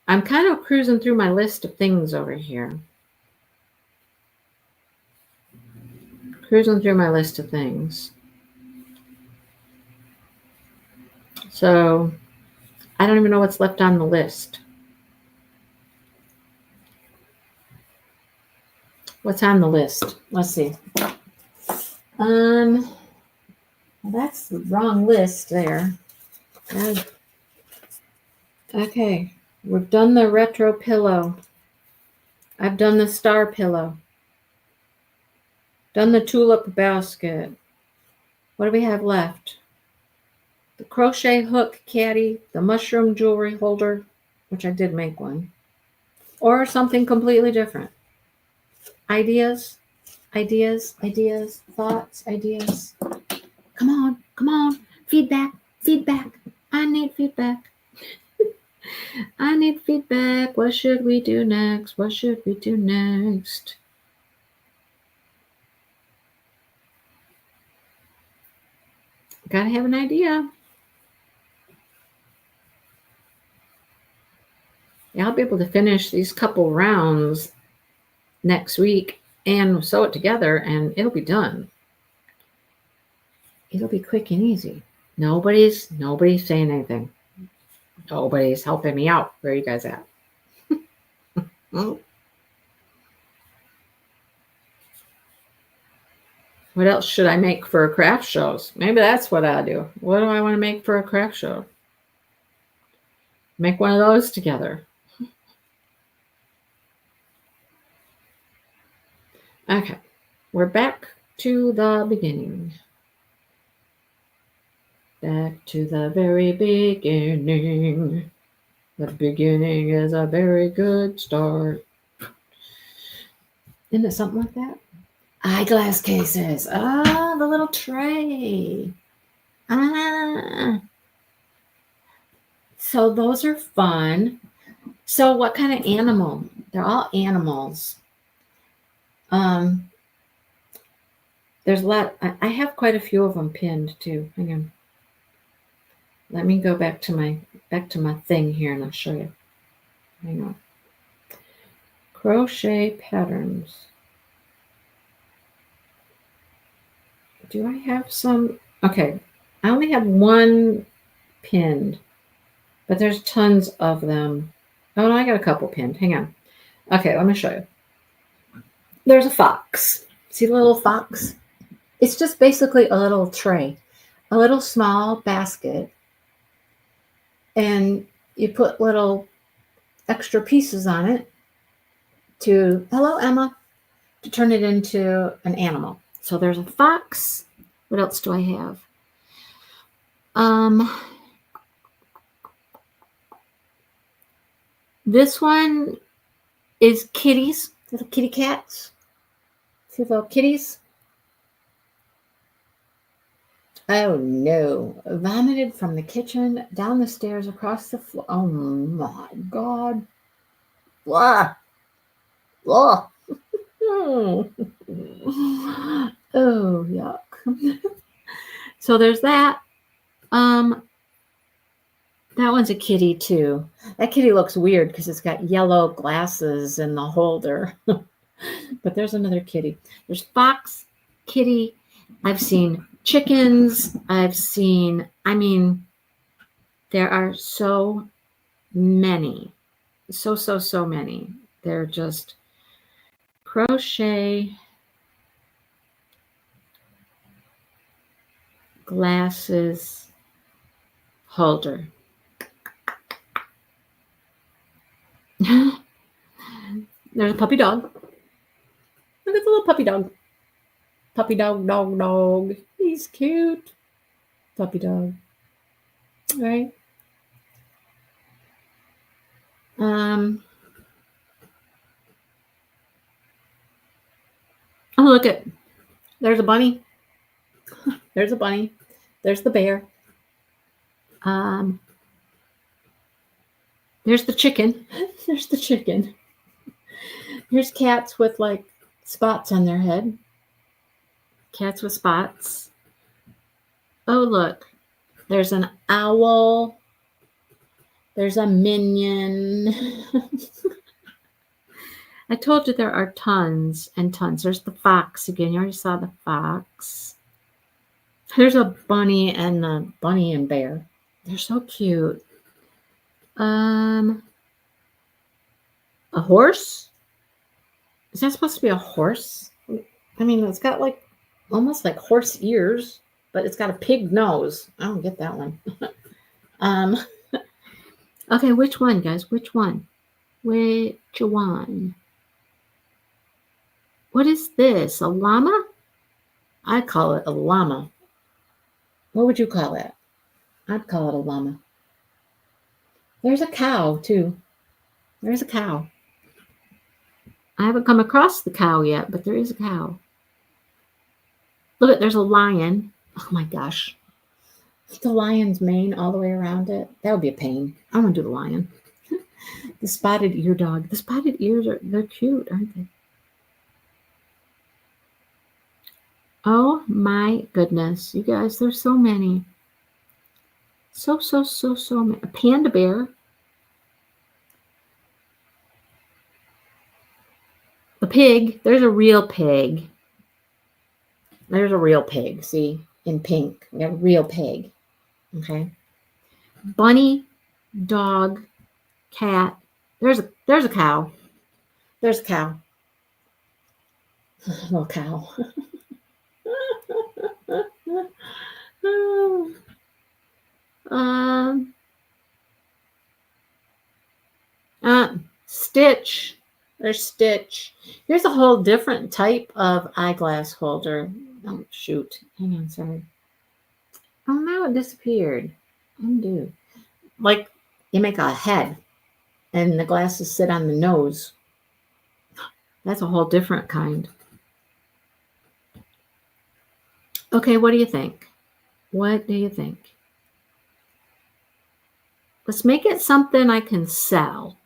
I'm kind of cruising through my list of things over here. Cruising through my list of things. So I don't even know what's left on the list. What's on the list? Let's see. Well, that's the wrong list there. Okay, we've done the retro pillow. I've done the star pillow. Done the tulip basket. What do we have left? The crochet hook caddy, the mushroom jewelry holder, which I did make one, or something completely different. Ideas, ideas, ideas, thoughts, ideas. Come on, come on. Feedback, feedback. I need feedback. I need feedback. What should we do next? What should we do next? Gotta have an idea. Yeah, I'll be able to finish these couple rounds next week and sew it together, and it'll be done. It'll be quick and easy. Nobody's saying anything. Nobody's helping me out. Where are you guys at? What else should I make for a craft shows? Maybe that's what I do. What do I want to make for a craft show? Make one of those together. Okay, we're back to the beginning. Back to the very beginning. The beginning is a very good start. Isn't it something like that? Eyeglass cases. Ah, the little tray. Ah. So those are fun. So what kind of animal? They're all animals. There's a lot. I have quite a few of them pinned too. Hang on. Let me go back to my thing here and I'll show you. Hang on. Crochet patterns. Do I have some? Okay. I only have one pinned, but there's tons of them. Oh, no, I got a couple pinned. Hang on. Okay, let me show you. There's a fox. See the little fox? It's just basically a little tray, a little small basket, and you put little extra pieces on it to, hello, Emma, to turn it into an animal. So there's a fox. What else do I have? This one is kitties, little kitty cats. See the little kitties? Oh no, vomited from the kitchen, down the stairs, across the floor. Oh my God. Blah. Blah. Oh, yuck. So there's that. That one's a kitty too. That kitty looks weird because it's got yellow glasses in the holder. But there's another kitty. There's fox, kitty. I've seen chickens. There are so many. So many. They're just crochet glasses holder. There's a puppy dog. Look at the little puppy dog. Puppy dog, dog. He's cute. Puppy dog. Right? Oh, look at. There's a bunny. There's a bunny. There's the bear. There's the chicken. There's the chicken. Here's cats with like spots on their head. Cats with spots. Oh, look. There's an owl. There's a minion. I told you there are tons and tons. There's the fox again. You already saw the fox. There's a bunny and the bunny and bear. They're so cute. A horse. Is that supposed to be a horse? I mean, it's got like almost like horse ears, but it's got a pig nose. I don't get that one. um, okay, which one, guys? Which one? Which one? What is this? A llama? I call it a llama. What would you call it? I'd call it a llama. There's a cow, too. There's a cow. I haven't come across the cow yet, but there is a cow. Look, there's a lion. Oh my gosh. The lion's mane all the way around it. That would be a pain. I want to do the lion. The spotted ear dog. The spotted ears they're cute, aren't they? Oh my goodness. You guys, there's so many. So many. A panda bear. A pig. There's a real pig. There's a real pig. See? In pink. We got a real pig. Okay. Bunny, dog, cat. There's a cow. There's a cow. Little cow. Stitch. There's Stitch. Here's a whole different type of eyeglass holder. Oh, shoot. Hang on, sorry. Oh, now it disappeared. Undo. Like, you make a head, and the glasses sit on the nose. That's a whole different kind. Okay, what do you think? What do you think? Let's make it something I can sell.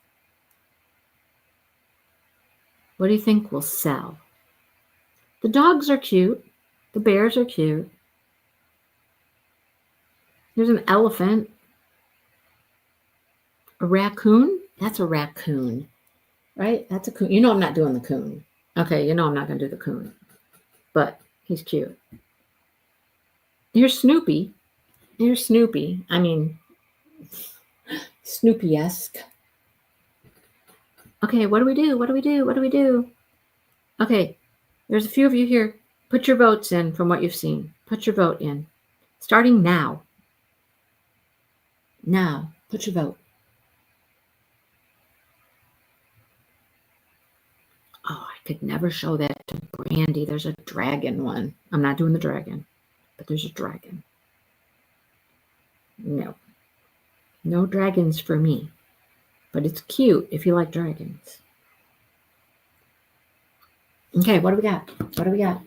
What do you think will sell? The dogs are cute. The bears are cute. There's an elephant. A raccoon? That's a raccoon, right? That's a coon. You know I'm not doing the coon. Okay, you know I'm not going to do the coon. But he's cute. Here's Snoopy. Here's Snoopy. I mean, Snoopy-esque. Okay, what do we do? What do we do? What do we do? Okay, there's a few of you here. Put your votes in from what you've seen. Put your vote in. Starting now. Now, put your vote. Oh, I could never show that to Brandy. There's a dragon one. I'm not doing the dragon, but there's a dragon. No. No dragons for me. But it's cute if you like dragons. Okay, what do we got? What do we got?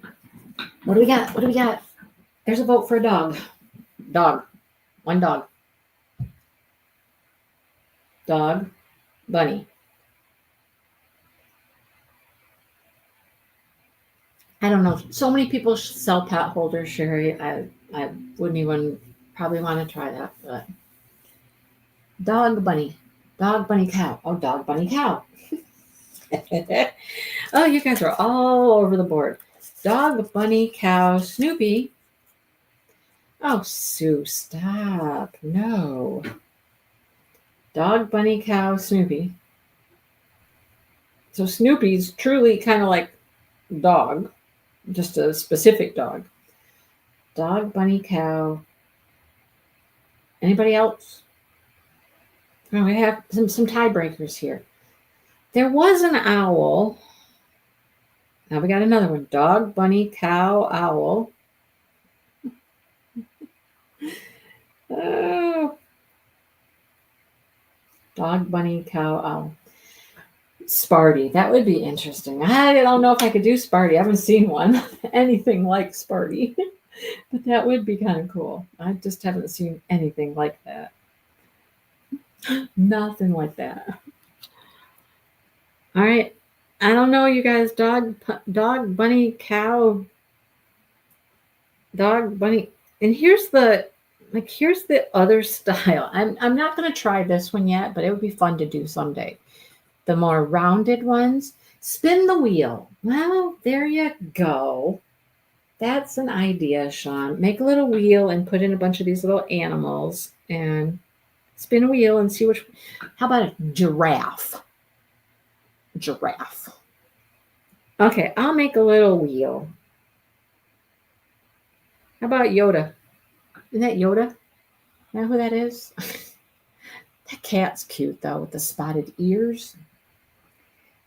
What do we got? What do we got? There's a vote for a dog. Dog. One dog. Dog. Bunny. I don't know. So many people sell pot holders, Sherry. I wouldn't even probably want to try that. But dog, bunny. Dog, bunny, cow. Oh, dog, bunny, cow. Oh, you guys are all over the board. Dog, bunny, cow, Snoopy. Oh, Sue, stop. No. Dog, bunny, cow, Snoopy. So Snoopy's truly kind of like dog, just a specific dog. Dog, bunny, cow. Anybody else? Oh, we have some tiebreakers here. There was an owl. Now we got another one. Dog, bunny, cow, owl. Oh. Dog, bunny, cow, owl. Sparty. That would be interesting. I don't know if I could do Sparty. I haven't seen one. Anything like Sparty. But that would be kind of cool. I just haven't seen anything like that. Nothing like that. All right. I don't know, you guys. Dog, bunny, cow. Dog, bunny. And here's the other style. I'm not going to try this one yet, but it would be fun to do someday. The more rounded ones. Spin the wheel. Well, there you go. That's an idea, Sean. Make a little wheel and put in a bunch of these little animals and spin a wheel and see which. How about a giraffe? Giraffe. Okay, I'll make a little wheel. How about Yoda? Isn't that Yoda? You know who that is? That cat's cute though, with the spotted ears.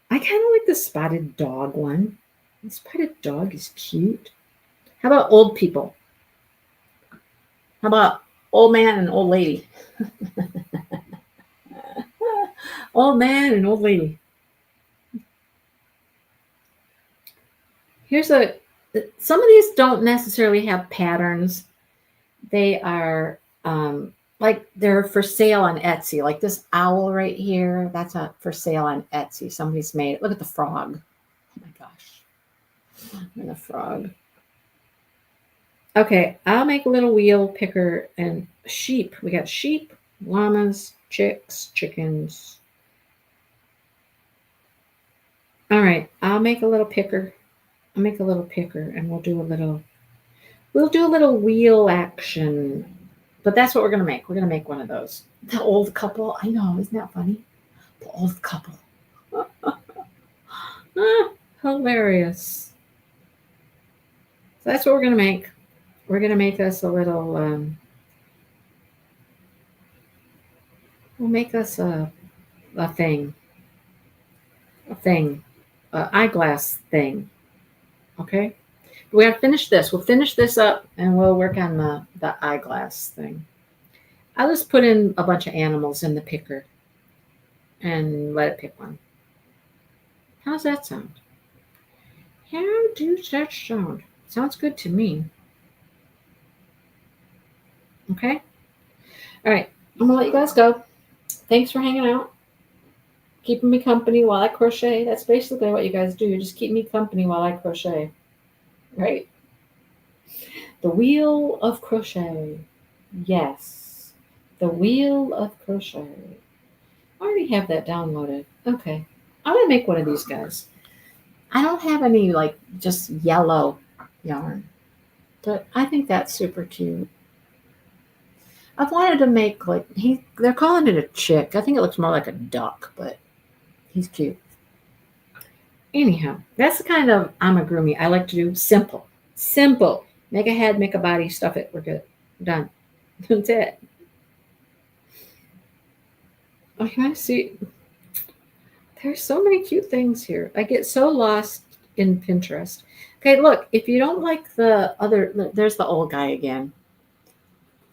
I kind of like the spotted dog one. The spotted dog is cute. How about old people? How about old man and old lady? Old man and old lady. Here's a some of these don't necessarily have patterns. They are like they're for sale on Etsy. Like this owl right here, that's a for sale on Etsy. Somebody's made it. Look at the frog. Oh my gosh. And the frog. Okay, I'll make a little wheel picker and sheep. We got sheep, llamas, chicks, chickens. All right, I'll make a little picker. I'll make a little picker and we'll do a little wheel action. But that's what we're gonna make. We're gonna make one of those. The old couple. I know, isn't that funny? The old couple. Ah, hilarious. So that's what we're gonna make. We're gonna make us a little we'll make us a thing. A thing. Eyeglass thing. Okay? We have to finish this. We'll finish this up and we'll work on the eyeglass thing. I'll just put in a bunch of animals in the picker and let it pick one. How's that sound? How does that sound? Sounds good to me. Okay? All right. I'm going to let you guys go. Thanks for hanging out. Keeping me company while I crochet. That's basically what you guys do. You just keep me company while I crochet. Right? The wheel of crochet. Yes. The wheel of crochet. I already have that downloaded. Okay. I'm going to make one of these guys. I don't have any like just yellow yarn, but I think that's super cute. I've wanted to make like they're calling it a chick. I think it looks more like a duck, but he's cute. Anyhow, that's the kind of amigurumi I like to do. Simple. Simple. Make a head, make a body, stuff it. We're good. We're done. That's it. Oh, you want to see? There's so many cute things here. I get so lost in Pinterest. Okay, look, if you don't like the other, there's the old guy again.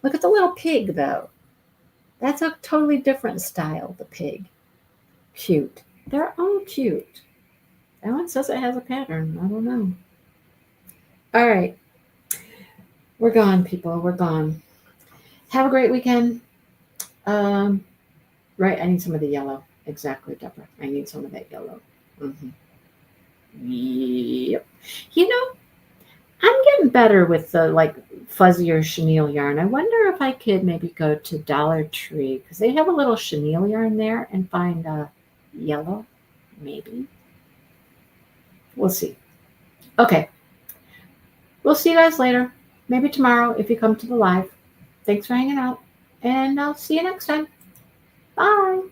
Look at the little pig, though. That's a totally different style, the pig. Cute. They're all cute. That one says it has a pattern. I don't know. All right. We're gone, people. We're gone. Have a great weekend. Right, I need some of the yellow. Exactly, Deborah. I need some of that yellow. Mm-hmm. Yep. You know, I'm getting better with the like fuzzier chenille yarn. I wonder if I could maybe go to Dollar Tree because they have a little chenille yarn there and find yellow. Maybe. We'll see. Okay. We'll see you guys later. Maybe tomorrow if you come to the live. Thanks for hanging out. And I'll see you next time. Bye.